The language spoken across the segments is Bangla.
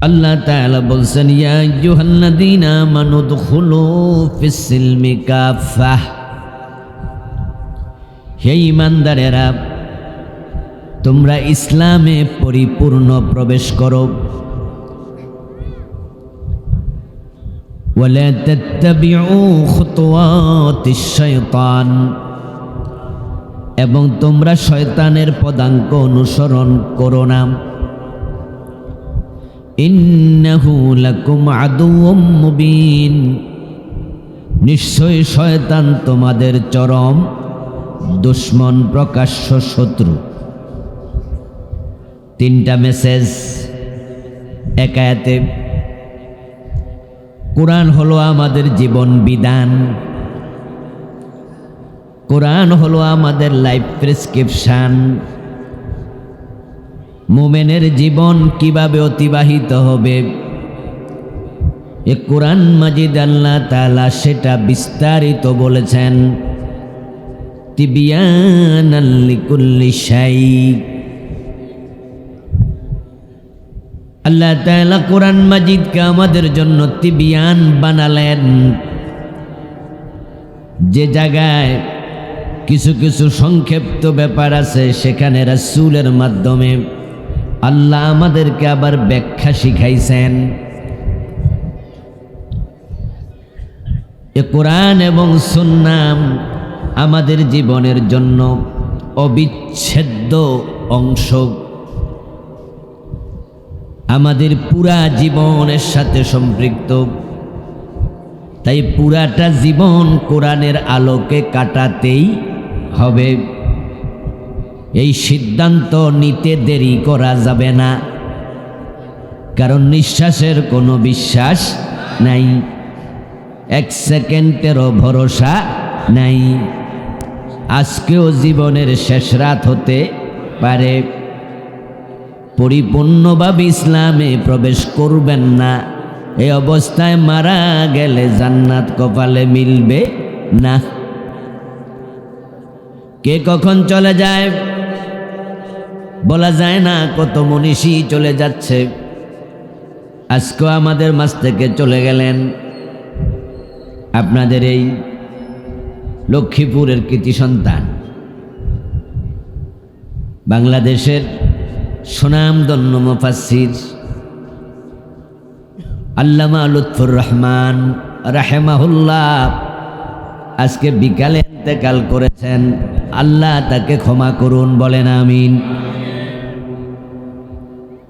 আল্লাহ তাআলা বলছেন, ইয়া আইয়ুহাল্লাযীনা আমানু দুখুলু ফিস সিলমি কাফাহ, হে ঈমানদারেরা তোমরা ইসলামে পরিপূর্ণ প্রবেশ করো। ওয়ালা তাত্তাবিউ খুতুওয়াতিশ শাইতান, এবং তোমরা শয়তানের পদাঙ্ক অনুসরণ করো না। ইন্নাহু লাকুম আদুউম মুবিন, নিশ্চয় শয়তান তোমাদের চরম দুশমন, প্রকাশ্য শত্রু। তিনটা মেসেজ এক আয়াতে। কোরআন হলো আমাদের জীবন বিধান, কোরআন হলো আমাদের লাইফ প্রেসক্রিপশন। মুমিনের জীবন কিভাবে অতিবাহিত হবে, এ কোরআন মাজিদ আল্লাহ তাআলা সেটা বিস্তারিত বলেছেন। তিবিয়ানাল লিকুল্লি শাই, আল্লাহ তাআলা কোরআন মাজিদকে আমাদের জন্য তিবিয়ান বানালেন। যে জায়গায় কিছু কিছু সংক্ষিপ্ত ব্যাপার আছে, সেখানে রাসূলের মাধ্যমে আল্লাহ আমাদেরকে আবার ব্যাখ্যা শিখাইছেন। এ কোরআন এবং সুন্নাহ আমাদের জীবনের জন্য অবিচ্ছেদ্য অংশ, আমাদের পুরা জীবনের সাথে সম্পৃক্ত। তাই পুরাটা জীবন কোরআনের আলোকে কাটাতেই হবে। এই সিদ্ধান্ত নিতে দেরি করা যাবে না, কারণ নিঃশ্বাসের কোনো বিশ্বাস নাই, এক সেকেন্ডেরও ভরসা নাই। আজকেও জীবনের শেষ রাত হতে পারে। পরিপূর্ণভাবে ইসলামে প্রবেশ করবেন না, এই অবস্থায় মারা গেলে জান্নাত কপালে মিলবে না। কে কখন চলে যায় বলা যায় না, কত মনীষী চলে যাচ্ছে। আজকেও আমাদের মাঝ থেকে চলে গেলেন আপনাদের এই লক্ষ্মীপুরের কৃতি সন্তান, বাংলাদেশের সুনামধন্য মুফাসসির আল্লামা লুৎফুর রহমান রাহিমাহুল্লাহ আজকে বিকালে ইন্তেকাল করেছেন। আল্লাহ তাকে ক্ষমা করুন, বলেন আমিন।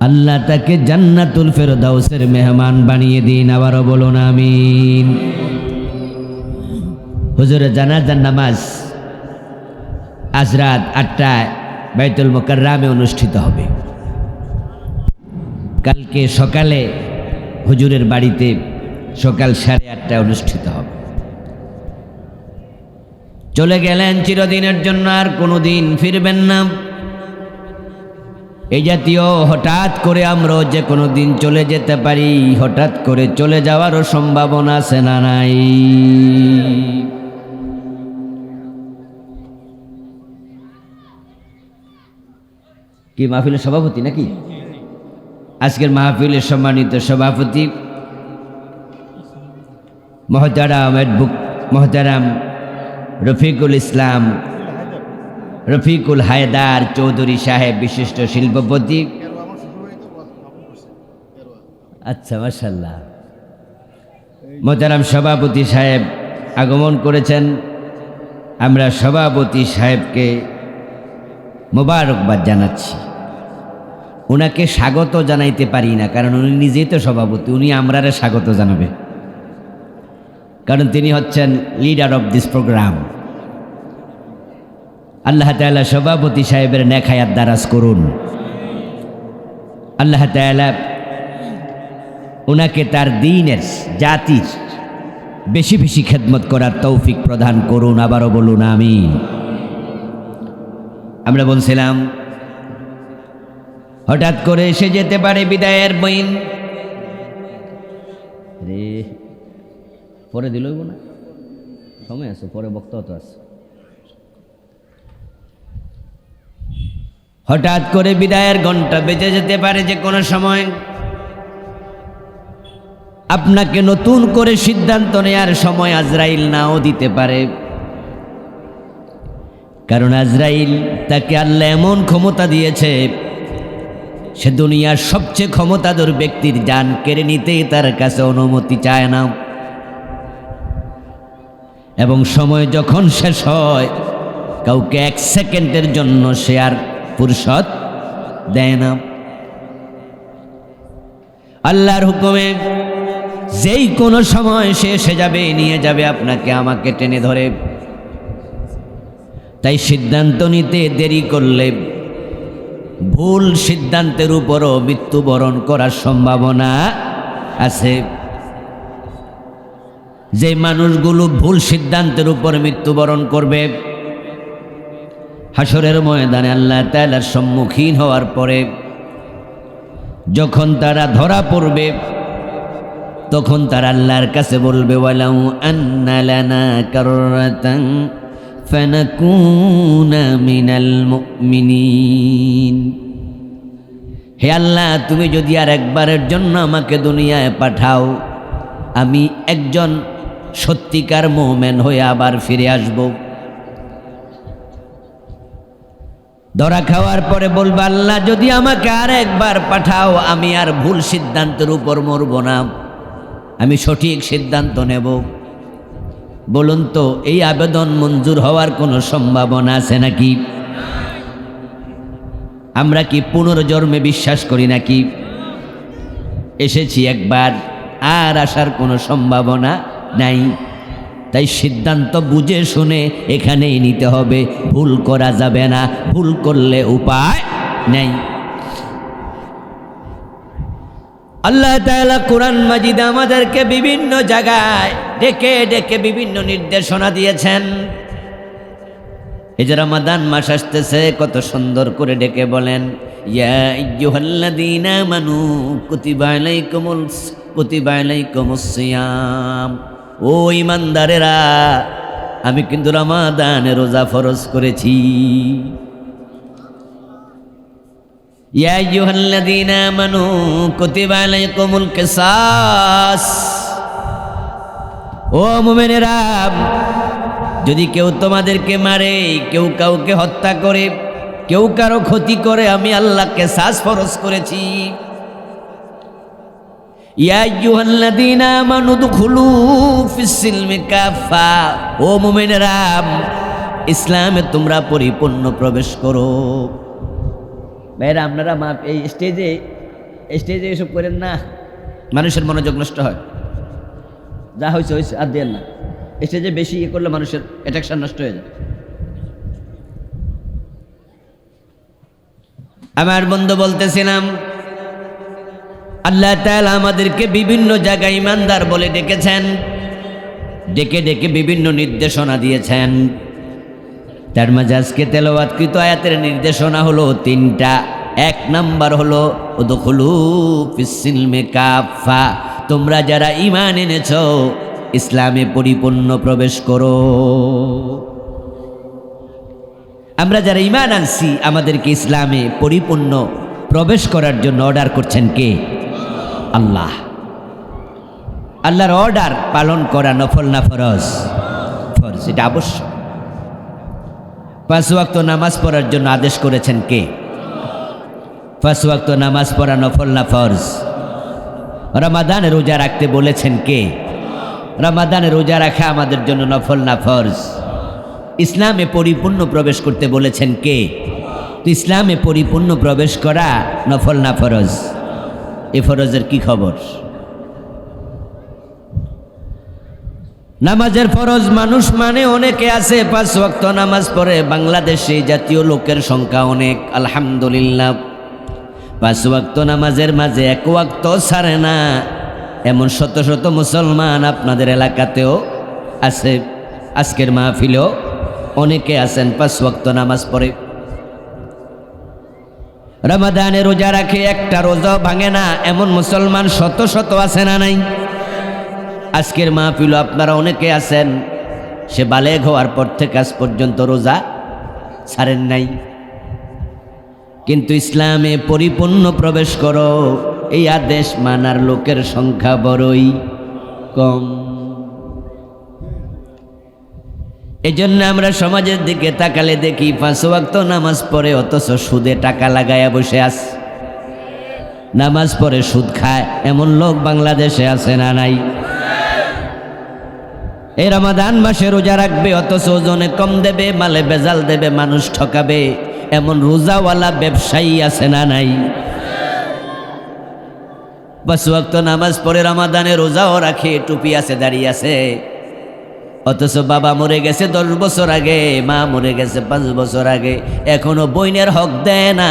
আল্লাহ তাকে জান্নাতুল ফেরদাউসের মেহমান বানিয়ে দিন, আবারও বলুন আমিন। হুজুরের জানাজার নামাজ আজ রাত 8টায় বাইতুল মুকাররমে অনুষ্ঠিত হবে। কালকে সকালে হুজুরের বাড়িতে সকাল 8:30টায় অনুষ্ঠিত হবে। চলে গেলেন চিরদিনের জন্য, আর কোনোদিন ফিরবেন না। এই জাতীয় হঠাৎ করে আমরাও যে কোনো দিন চলে যেতে পারি, হঠাৎ করে চলে যাওয়ারও সম্ভাবনা আছে না নাই? কি মাহফিলের সভাপতি নাকি? আজকের মাহফিলের সম্মানিত সভাপতি মহতারাম রফিকুল ইসলাম রফিকুল হায়দার চৌধুরী সাহেব, বিশিষ্ট শিল্পপতি। আচ্ছা, মাশাআল্লাহ। মহতারাম সভাপতি সাহেব আগমন করেছেন। আমরা সভাপতি সাহেবকে মোবারকবাদ জানাচ্ছি। ওনাকে স্বাগত জানাইতে পারি না, কারণ উনি নিজেই তো সভাপতি, উনি আমরারে স্বাগত জানাবে, কারণ তিনি হচ্ছেন লিডার অফ দিস প্রোগ্রাম। আল্লাহ তাআলা সভাপতি সাহেবের নেক হায়াত দারাজ করুন। আল্লাহ তাআলা ওনাকে তার দ্বীনের, জাতির বেশি বেশি খেদমত করার তৌফিক প্রদান করুন, আবারও বলুন আমিন। আমরা বলছিলাম হঠাৎ করে এসে যেতে পারে বিদায়ের বইন। রে পরে দিল না, সময় আছে, পরে বক্তব্য তো আছে। হঠাৎ করে বিদায়ের ঘন্টা বেজে যেতে পারে যে কোনো সময়। আপনাকে নতুন করে সিদ্ধান্ত নেয়ার সময় আজরাইল নাও দিতে পারে। কারণ আজরাইল তাকে আল্লাহ এমন ক্ষমতা দিয়েছে, সে দুনিয়ার সবচেয়ে ক্ষমতাধর ব্যক্তির জান কেড়ে নিতে তার কাছে অনুমতি চায় না। এবং সময় যখন শেষ হয়, কাউকে 1 সেকেন্ডের জন্য সে আর ফুরসত দেয় না। আল্লাহর হুকুমে যেই কোনো সময় সে এসে যাবে, নিয়ে যাবে আপনাকে আমাকে টেনে ধরে। তাই সিদ্ধান্ত নিতে দেরি করলে ভুল সিদ্ধান্তের উপরও মৃত্যুবরণ করার সম্ভাবনা আছে। যে মানুষগুলো ভুল সিদ্ধান্তের উপর মৃত্যুবরণ করবে, হাসরের ময়দানে আল্লাহ তাআলার সম্মুখীন হওয়ার পরে যখন তারা ধরা পড়বে, তখন তারা আল্লাহর কাছে বলবে, ওয়ালাউ আন্না লানা কাররাতান ফানাকুনা মিনাল মুমিনিন। হে আল্লাহ, তুমি যদি আর একবারের জন্য আমাকে দুনিয়ায় পাঠাও, আমি একজন সত্যিকার মুমিন হয়ে আবার ফিরে আসব। ধরা খাওয়ার পরে বলবা, আল্লাহ যদি আমাকে আর একবার পাঠাও, আমি আর ভুল সিদ্ধান্তের উপর মরব না, আমি সঠিক সিদ্ধান্ত নেব। বলুন তো, এই আবেদন মঞ্জুর হওয়ার কোনো সম্ভাবনা আছে নাকি? আমরা কি পুনর্জন্মে বিশ্বাস করি নাকি? এসেছি একবার, আর আসার কোনো সম্ভাবনা নাই। তাই সিদ্ধান্ত বুঝে শুনে এখানেই নিতে হবে, ভুল করা যাবে না, ভুল করলে উপায় নেই। আল্লাহ তাআলা কোরআন মাজিদ আমাদেরকে বিভিন্ন জায়গায় ডেকে ডেকে বিভিন্ন নির্দেশনা দিয়েছেন। এই যে রমাদান মাস আসতেছে, কত সুন্দর করে ডেকে বলেন, ইয়া আইয়ুহাল্লাযীনা আমানু কুতিবা আলাইকুমুস সিয়াম। ও ঈমানদারেরা, আমি কিন্তু রমাদানে রোজা ফরজ করেছি। ইয়া আইয়ুহাল্লাযীনা আমানু কুতিবা আলাইকুমুল কিসাস। ও মুমিনেরা, যদি কেউ তোমাদেরকে মারে, কেউ কাউকে হত্যা করে, কেউ কারো ক্ষতি করে, আমি আল্লাহ কিসাস ফরজ করেছি। ইয়া আইয়ুহাল্লাযীনা আমানু দুখুলু ফিস-সিলমি কাফা। ও মুমিনেরা, ইসলামে তোমরা পরিপূর্ণ প্রবেশ করো। ভাইরা, আপনারা এই স্টেজে এসব করেন না, মানুষের মনোযোগ নষ্ট হয়। যা হয়েছে হয়েছে, আর দেন না। স্টেজে বেশি করলে মানুষের অ্যাট্রাকশন নষ্ট হয়ে যায়। আমার বন্ধু বলতেছিলাম, আল্লাহ তাআলা আমাদেরকে বিভিন্ন জায়গায় ঈমানদার বলে ডেকেছেন, ডেকে ডেকে বিভিন্ন নির্দেশনা দিয়েছেন। তার মাঝে আজকে তেলাওয়াতকৃত আয়াতের নির্দেশনা হলো 3টা। 1 নাম্বার হলো উদখুলু ফিস-সিলমি কাফা। তোমরা যারা ঈমান এনেছো, ইসলামে পরিপূর্ণ প্রবেশ করো। আমরা যারা ঈমান আনছি, আমাদেরকে ইসলামে পরিপূর্ণ প্রবেশ করার জন্য অর্ডার করছেন কে? আল্লাহ। আল্লাহর অর্ডার পালন করা নফল না ফরজ? ফরজ, এটা আবশ্যক। 5 ওয়াক্ত নামাজ পড়ার জন্য আদেশ করেছেন কে? 5 ওয়াক্ত নামাজ পড়া নফল না ফরজ? রমাদানে রোজা রাখতে বলেছেন কে? রমাদানে রোজা রাখা আমাদের জন্য নফল না ফরজ? ইসলামে পরিপূর্ণ প্রবেশ করতে বলেছেন কে? তো ইসলামে পরিপূর্ণ প্রবেশ করা নফল না ফরজ? এ ফরজের কি খবর? নামাজের ফরজ মানুষ মানে অনেকে আছে, 5 ওয়াক্ত নামাজ পড়ে। বাংলাদেশে জাতীয় লোকের সংখ্যা অনেক, আলহামদুলিল্লাহ। 5 ওয়াক্ত নামাজের মাঝে 1 ওয়াক্ত ছাড়ে না, এমন শত শত মুসলমান আপনাদের এলাকাতেও আছে। আজকের মাহফিলেও অনেকে আছেন 5 ওয়াক্ত নামাজ পড়ে। রমাদানে রোজা রাখে, একটা রোজা ভাঙে না, এমন মুসলমান শত শত আছে না নাই? আজকের মাহফিলও আপনারা অনেকে আছেন, সে বালেগ হওয়ার পর থেকে আজ পর্যন্ত রোজা ছাড়েন নাই। কিন্তু ইসলামে পরিপূর্ণ প্রবেশ করো, এই আদেশ মানার লোকের সংখ্যা বড়ই। কম। এজন্য আমরা সমাজের দিকে তাকালে দেখি 5 ওয়াক্ত নামাজ পড়ে অথচ সুদে টাকা লাগায়া বসে আছে। নামাজ পড়ে সুদ খায় এমন লোক বাংলাদেশে আছে না নাই? এই রমাদান মাসে রোজা রাখবে অথচ ওজনে কম দেবে, মালে বেজাল দেবে, মানুষ ঠকাবে এমন রোজাওয়ালা ব্যবসায়ী আছে না নাই? 5 ওয়াক্ত নামাজ পড়ে রমাদানে রোজাও রাখে, টুপি আছে, দাঁড়িয়ে আছে, অথচ বাবা মরে গেছে 10 বছর আগে, মা মরে গেছে 5 বছর আগে, এখনো বইনের হক দেয় না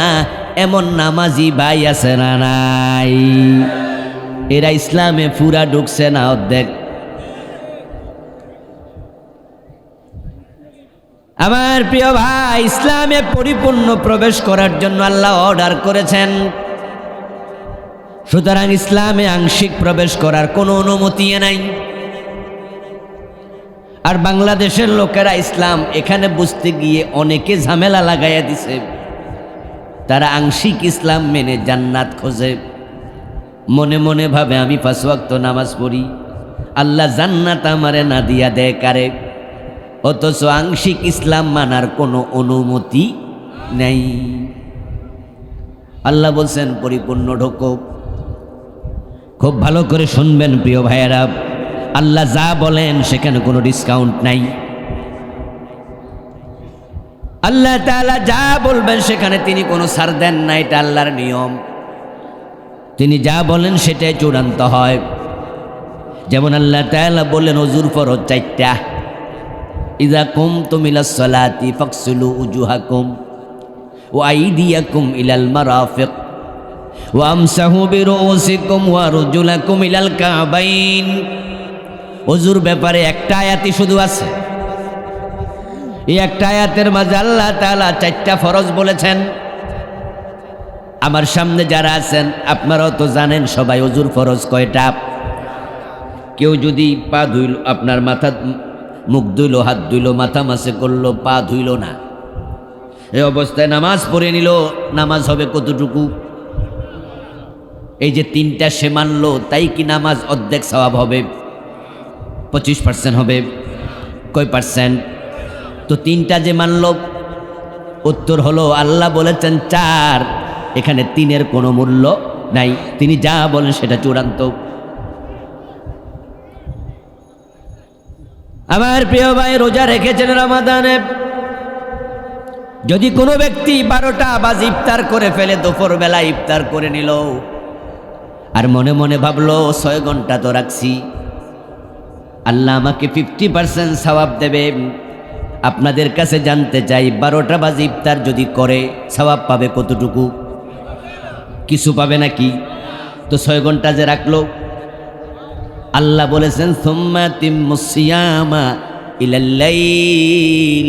এমন নামাজি ভাই আছে না নাই? এরা ইসলামে পুরা ঢুকছে না অর্ধেক। আমার প্রিয় ভাই, ইসলামে পরিপূর্ণ প্রবেশ করার জন্য আল্লাহ অর্ডার করেছেন। সুতরাং ইসলামে আংশিক প্রবেশ করার কোনো অনুমতি নাই। আর বাংলাদেশের লোকেরা ইসলাম এখানে বুঝতে গিয়ে অনেকে ঝামেলা লাগাইয়া দিছে। তারা আংশিক ইসলাম মেনে জান্নাত খোঁজে, মনে মনে ভাবে আমি 5 ওয়াক্ত নামাজ পড়ি, আল্লাহ জান্নাত আমারে না দিয়া দেয় কারে। অথচ আংশিক ইসলাম মানার কোনো অনুমতি নেই। আল্লাহ বলছেন পরিপূর্ণ ঢোকো। খুব ভালো করে শুনবেন প্রিয় ভাইয়েরা, আল্লাহ যা বলেন সেখানে কোনো ডিসকাউন্ট নাই। আল্লাহ তাআলা যা বলবেন সেখানে তিনি কোনো ছাড় দেন না, এটা আল্লাহর নিয়ম। তিনি যা বলেন সেটাই চূড়ান্ত হয়। যেমন আল্লাহ তাআলা বললেন ওযুর ফরজ 4টা, ইযা কুমতুম ইলাস সালাতি ফাগসিলু উজুহাকুম ওয়া আইদিয়াকুম ইলাল মারাফিক ওয়া আমসাহু বিরুউসিকুম ওয়া আরজুলাকুম ইলাল কাবাইন। ওযুর ব্যাপারে একটা আয়াতই শুধু আছে। এই একটা আয়াতের মাঝে আল্লাহ তাআলা 4টা ফরজ বলেছেন। আমার সামনে যারা আছেন আপনারাও তো জানেন সবাই ওযুর ফরজ কয়টা। কেউ যদি পা ধুইল, আপনার মাথা মুখ ধুইল, হাত ধুইল, মাথা মাসে করলো, পা ধুইল না, এই অবস্থায় নামাজ পড়ে নিল, নামাজ হবে কতটুকু? এই যে 3টা সে মানলো, তাই কি নামাজ অর্ধেক সওয়াব হবে? 25% হবে। কয় পার্সেন্ট? তো 3টা যে মানলো, উত্তর হলো আল্লাহ বলেছেন 4, এখানে 3-এর কোনো মূল্য নাই। তিনি যা বলেন সেটা চূড়ান্ত। আমার প্রিয় ভাই, রোজা রেখেছেন রমাদানে, যদি কোনো ব্যক্তি 12টা বাজে ইফতার করে ফেলে, দুপুর বেলা ইফতার করে নিল, আর মনে মনে ভাবলো 6 ঘন্টা তো রাখছি, আল্লাহ আমাকে 50% সওয়াব দেবে। আপনাদের কাছে জানতে চাই 12টা বাজে ইফতার যদি করে সওয়াব পাবে কতটুকু? কিছু পাবে নাকি? তো 6 ঘন্টা যে রাখলো, আল্লাহ বলেছেন সুম্মা তিম্মুস সিয়ামা ইলাল লাইল,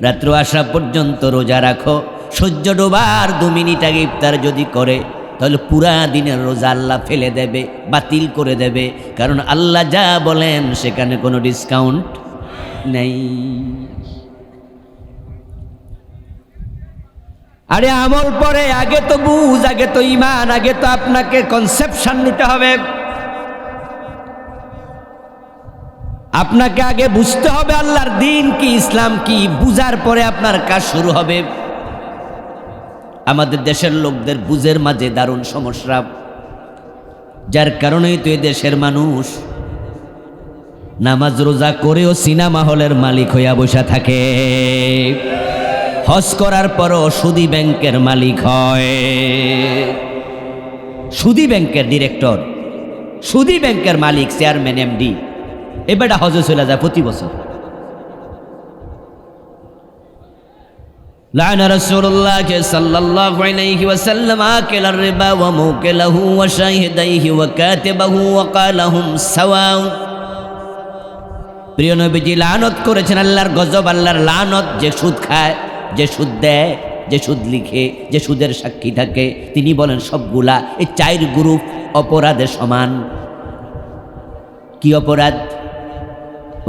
রাত্র আসা পর্যন্ত রোজা রাখো। সূর্য ডোবার 2 মিনিট আগে ইফতার যদি করে তাহলে পুরা দিনের রোজা আল্লাহ ফেলে দেবে, বাতিল করে দেবে। কারণ আল্লাহ যা বলেন সেখানে কোনো ডিসকাউন্ট নেই। আরে আমল পরে, আগে তো বুঝ, আগে তো ঈমান, আগে তো আপনাকে কনসেপশন নিতে হবে। আপনাকে আগে বুঝতে হবে আল্লাহর দিন কি, ইসলাম কি, বুঝার পরে আপনার কাজ শুরু হবে। আমাদের দেশের লোকদের বুঝের মাঝে দারুণ সমস্যা, যার কারণেই তো এই দেশের মানুষ নামাজ রোজা করেও সিনেমা হলের মালিক হইয়া বসা থাকে, হজ করার পরও সুদী ব্যাংকের মালিক হয়, সুদী ব্যাংকের ডিরেক্টর, সুদী ব্যাংকের মালিক, চেয়ারম্যান, এমডি। এবারটা হজে চলে যায় প্রতি বছর। লা'না রাসূলুল্লাহ সাল্লাল্লাহু আলাইহি ওয়াসাল্লাম আকিলার রিবা ওয়া মুকিলাহু ওয়া শাহিদাইহি ওয়া কাতিবাহু ওয়া ক্বালাহুম সাওয়া। প্রিয় নবীজি লানত করেছেন, আল্লাহর গজব, আল্লাহর লানত, যে সুদ খায়, যে সুদ দেয়, যে সুদ লিখে, যে সুদের সাক্ষী থাকে, তিনি বলেন সবগুলা এই 4 গ্রুপ অপরাধে সমান। কি অপরাধ?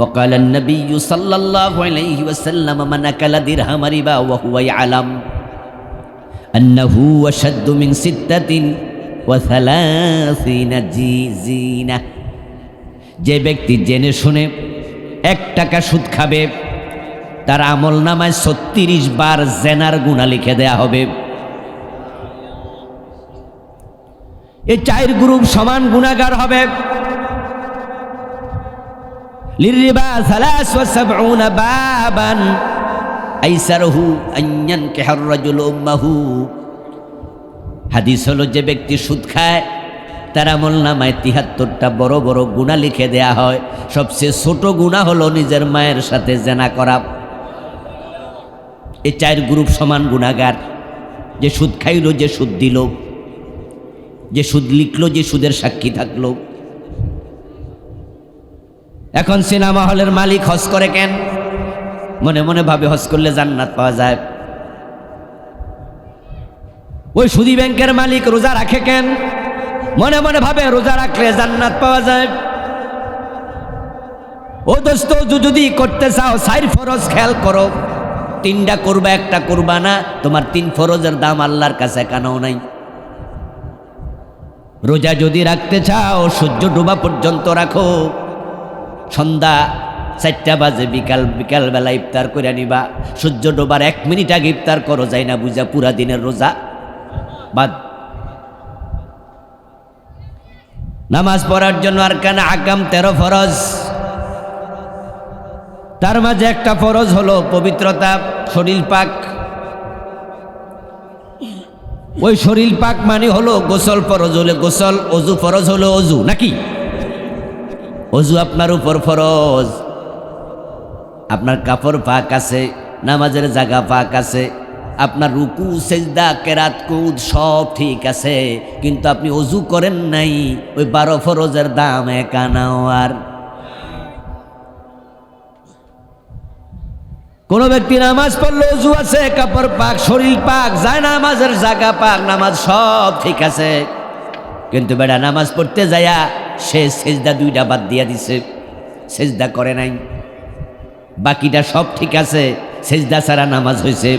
وقال النبي صلى الله عليه وسلم من أكل درهم ربا وهو يعلم أنه أشد من 36 জিনা। যে ব্যক্তি জেনে শুনে 1 টাকা সুদ খাবে তার আমল নামায় 36 বার জেনার গুনাহ লিখে দেয়া হবে। এই 4 গ্রুপ সমান গুনাহগার হবে। লিরিবা 73 বাবান আইসারহু আন ইয়ানকিহার রাজুলু উম্মাহু। হাদিস হলো যে ব্যক্তি সুদ খায় তার আমল নামায় 73টা বড় বড় গুনাহ লিখে দেয়া হয়। সবচেয়ে ছোট গুনাহ হলো নিজের মায়ের সাথে জেনা করা। এই 4 গ্রুপ সমান গুনাহগার। যে সুদ খাইল, যে সুদ দিল, যে সুদ লিখলো, যে সুদের সাক্ষী থাকলো। এখন সিনেমা হলের মালিক হজ করে কেন? মনে মনে ভাবে হজ করলে জান্নাত পাওয়া যায়। ওই সুদী ব্যাংকের মালিক রোজা রাখে কেন? মনে মনে ভাবে রোজা রাখলে জান্নাত পাওয়া যায়। ও দোস্ত, যদি করতে চাও 4 ফরজ খেয়াল করো, 3টা করবা, 1টা করবা না। তোমার 3 ফরজের দাম আল্লাহর কাছে কানাও নাই। রোজা যদি রাখতে চাও সূর্য ডোবা পর্যন্ত রাখো। সন্ধ্যা 4টা বাজে বিকালবেলা ইফতার করে নিবা। সূর্য ডোবার 1 মিনিট আগে ইফতার করো, যাই না বুঝা পুরা দিনের রোজা বাদ। নামাজ পড়ার জন্য আরকান আহকাম 13 ফরজ। তার মাঝে একটা ফরজ হলো পবিত্রতা, শরীর পাক। ওই শরীর পাক মানে হলো গোসল ফরজ হলে গোসল, অজু ফরজ হলো অজু, নাকি? অজু আপনার উপর ফরজ। আপনার কাপড় পাক আছে, নামাজের জায়গা পাক আছে, আপনার রুকু সেজদা কেরাত কুদ সব ঠিক আছে, কিন্তু আপনি অজু করেন নাই। ওই 12 ফরজের দাম 1 আনাও। আর কোন ব্যক্তি নামাজ পড়লে অজু আছে, কাপড় পাক, শরীর পাক, যায় নামাজের জায়গা পাক, নামাজ সব ঠিক আছে, কিন্তু বেটা নামাজ পড়তে যায়া সে সেজদা 2টা বাদ দিয়া দিছে, সেজদা করে নাই। বাকিটা সব ঠিক আছে, সেজদা ছাড়া নামাজ হয়েছে।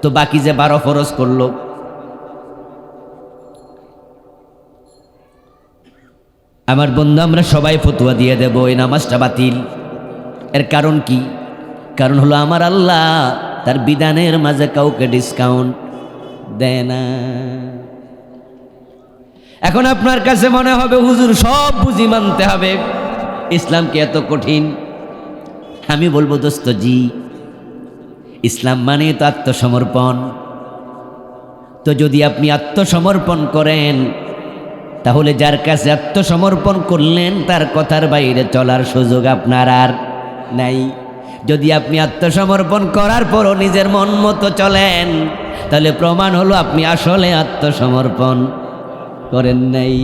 তো বাকি যে 12 ফরজ করলো, আমার বন্ধু আমরা সবাই ফতোয়া দিয়ে দেব এই নামাজটা বাতিল। এর কারণ কি? কারণ হলো আমার আল্লাহ তার বিধানের মাঝে কাউকে ডিসকাউন্ট দেয় না। এখন আপনার কাছে মনে হবে হুজুর সব বুঝি মানতে হবে, ইসলাম কি এত কঠিন? আমি বলবো দোস্ত জি, ইসলাম মানে তো আত্মসমর্পণ। তো যদি আপনি আত্মসমর্পণ করেন তাহলে যার কাছে আত্মসমর্পণ করলেন তার কথার বাইরে চলার সুযোগ আপনার আর নাই। যদি আপনি আত্মসমর্পণ করার পরও নিজের মন মতো চলেন তাহলে প্রমাণ হলো আপনি আসলে আত্মসমর্পণ করেন নাই।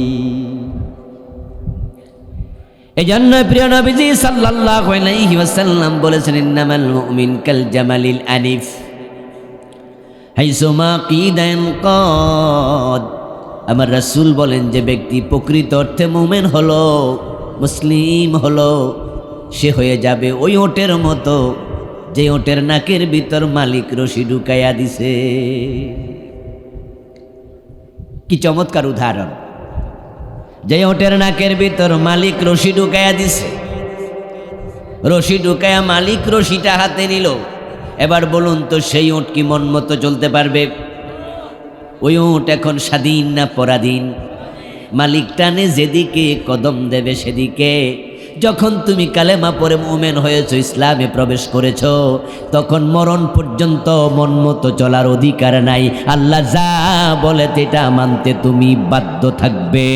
এই জন্য প্রিয় নবীজি সাল্লাল্লাহু আলাইহি ওয়াসাল্লাম বলেছেন, ইন্নামাল মুমিন কাল জামালিল আনিফ হাইসুমা কিদান কদ। আমার রাসূল বলেন যে ব্যক্তি প্রকৃত অর্থে মুমিন হলো, মুসলিম হলো, সে হয়ে যাবে ওই ওটের মতো যে ওটের নাকের ভিতর মালিক রশি ঢুকাইয়া দিছে। কি চমৎকার উদাহরণ! যে ওটের নাকের ভিতর মালিক রশি ঢুকাইয়া দিছে, রশি ঢুকাইয়া মালিক রশিটা হাতে নিল। এবার বলুন তো সেই ওট কি মন মতো চলতে পারবে? ওই ওট এখন স্বাধীন না পরাধীন? মালিক টানে যেদিকে কদম দেবে সেদিকে। যখন তুমি কালেমা পড়ে মুমিন হয়েছো, ইসলামে প্রবেশ করেছো, তখন মরণ পর্যন্ত মন মতো চলার অধিকার নাই। আল্লাহ যা বলে সেটা মানতে তুমি বাধ্য থাকবে।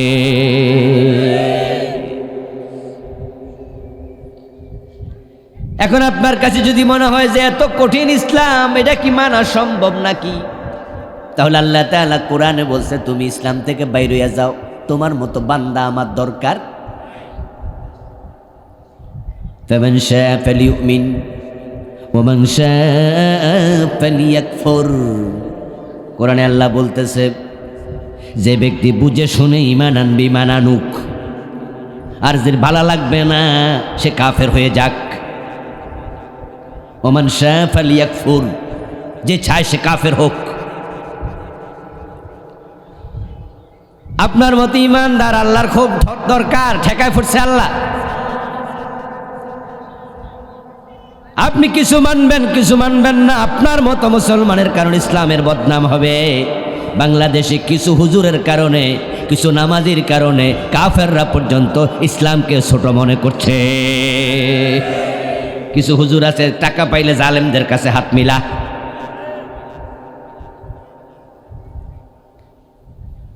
এখন আপনার কাছে যদি মনে হয় যে এত কঠিন ইসলাম, এটা কি মানা সম্ভব নাকি? তাহলে আল্লাহ তাআলা কোরআনে বলছে তুমি ইসলাম থেকে বাইরে হয়ে যাও, তোমার মতো বান্দা আমার দরকার। ফামান শাআ ফালিউমিন ওয়া মান শাআ ফালিয়াকফুর। কোরআনে আল্লাহ বলতেছে যে ব্যক্তি বুঝে শুনে ঈমান আনবে ঈমান আনুক, আর যে ভালো লাগবে না সে কাফের হয়ে যাক। ওয়া মান শাআ ফালিয়াকফুর, যে চায় সে কাফের হোক। আপনার মতো ইমানদার আল্লাহর খুব দরকার, ঠেকায় ফুটছে আল্লাহ। আপনি কিছু মানবেন কিছু মানবেন না, আপনার মতো মুসলমানের কারণে ইসলামের বদনাম হবে। বাংলাদেশে কিছু হুজুরের কারণে, কিছু নামাজির কারণে কাফেররা পর্যন্ত ইসলামকে ছোট মনে করছে। কিছু হুজুর আছে টাকা পাইলে জালেমদের কাছে হাত মিলা।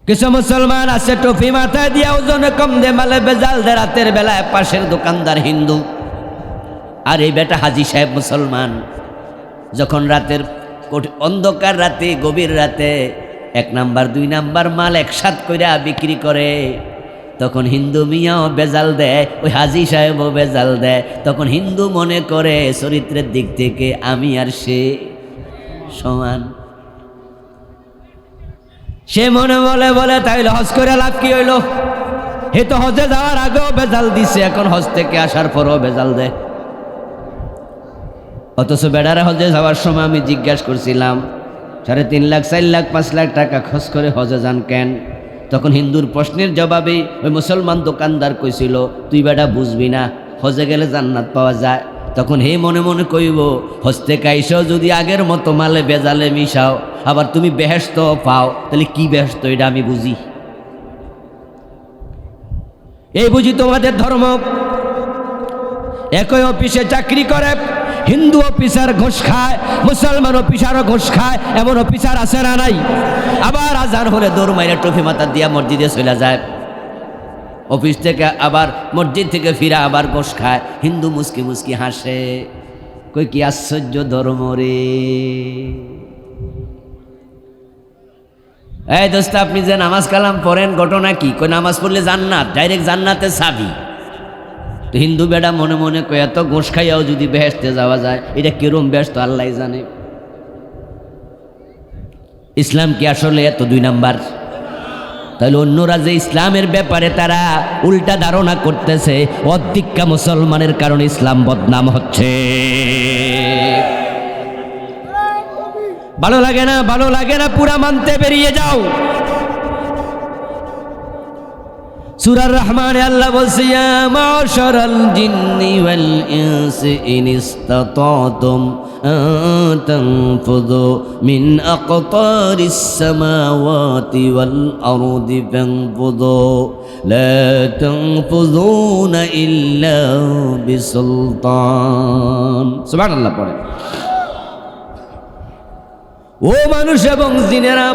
কিছু মুসলমান আছে টুপি মাথায় দিয়া ওজনে কম দে মালে বেজাল দে, রাতের বেলায় পাশের দোকানদার হিন্দু, আর এই বেটা হাজি সাহেব মুসলমান। যখন রাতের অন্ধকার রাতে, গভীর রাতে 1 নাম্বার 2 নাম্বার মাল একসাথ কইরা বিক্রি করে, তখন হিন্দু মিয়াও বেজাল দেয়, ওই হাজি সাহেবও বেজাল দেয়। তখন হিন্দু মনে করে চরিত্রের দিক থেকে আমি আর সে সমান। সে মনে বলে তাইলে হজ করে লাভ কি হইল? হে তো হজে যাওয়ার আগেও বেজাল দিছে, এখন হজ থেকে আসার পরও বেজাল দেয়। অথচ বেড়ারা হজে যাওয়ার সময় আমি জিজ্ঞাসা করছিলাম 3.5 লাখ 4 লাখ 5 লাখ টাকা খরচ করে হজে যান কেন? তখন হিন্দুর প্রশ্নের জবাবে ওই মুসলমান দোকানদার কইছিল, তুই বেটা বুঝবি না, হজে গেলে জান্নাত পাওয়া যায়। তখন হে মনে মনে কইব, হজ থেকে আইসাও যদি আগের মতো মালে বেজালে মিশাও, আবার তুমি বেহেশত পাও, তাহলে কি বেহেশত এটা আমি বুঝি। এই বুঝি তোমাদের ধর্ম। একই অফিসে চাকরি করে, হিন্দু অফিসার ঘুষ খায়, মুসলমান অফিসারও ঘুষ খায়, এমন অফিসার আছে না নাই? আবার আজান হলে দৌড় মাইরে টুপি মাথা দিয়া মসজিদে চলে যায়, অফিস থেকে আবার মসজিদ থেকে ফিরা আবার ঘুষ খায়। হিন্দু মুস্কি মুস্কি হাসে, কই কি আশ্চর্য ধর্ম রে। এই দোস্ত, আপনি যে নামাজ কালাম পড়েন, ঘটনা কি? কই নামাজ পড়লে জান্নাত, ডাইরেক্ট জান্নাতে চাবি। তো হিন্দু বেটা মনে মনে কয়, এত ঘোষ খাইয়াও যদি বেহেশতে যাওয়া যায়, এটা কিরম বেহেশত আল্লাহ জানে। ইসলাম কি আসলে এত 2 নাম্বার? তাহলে অন্যরা যে ইসলামের ব্যাপারে তারা উল্টা ধারণা করতেছে, অধিকা মুসলমানের কারণে ইসলাম বদনাম হচ্ছে। ভালো লাগে না, ভালো লাগে না, পুরা মানতে বেরিয়ে যাও। সূরা রহমানে আল্লাহ বলছে, ইয়া মাশারাল জিন্নি ওয়াল ইনসি ইন ইসতাতাতুম আন তানফুযু মিন আকতারিস সামাওয়াতি ওয়াল আরদি ফানফুযু লা তানফুযুনা ইল্লা বিসুলতান। সুবহানাল্লাহ পড়ে। ও মানুষ এবং জিনেরা,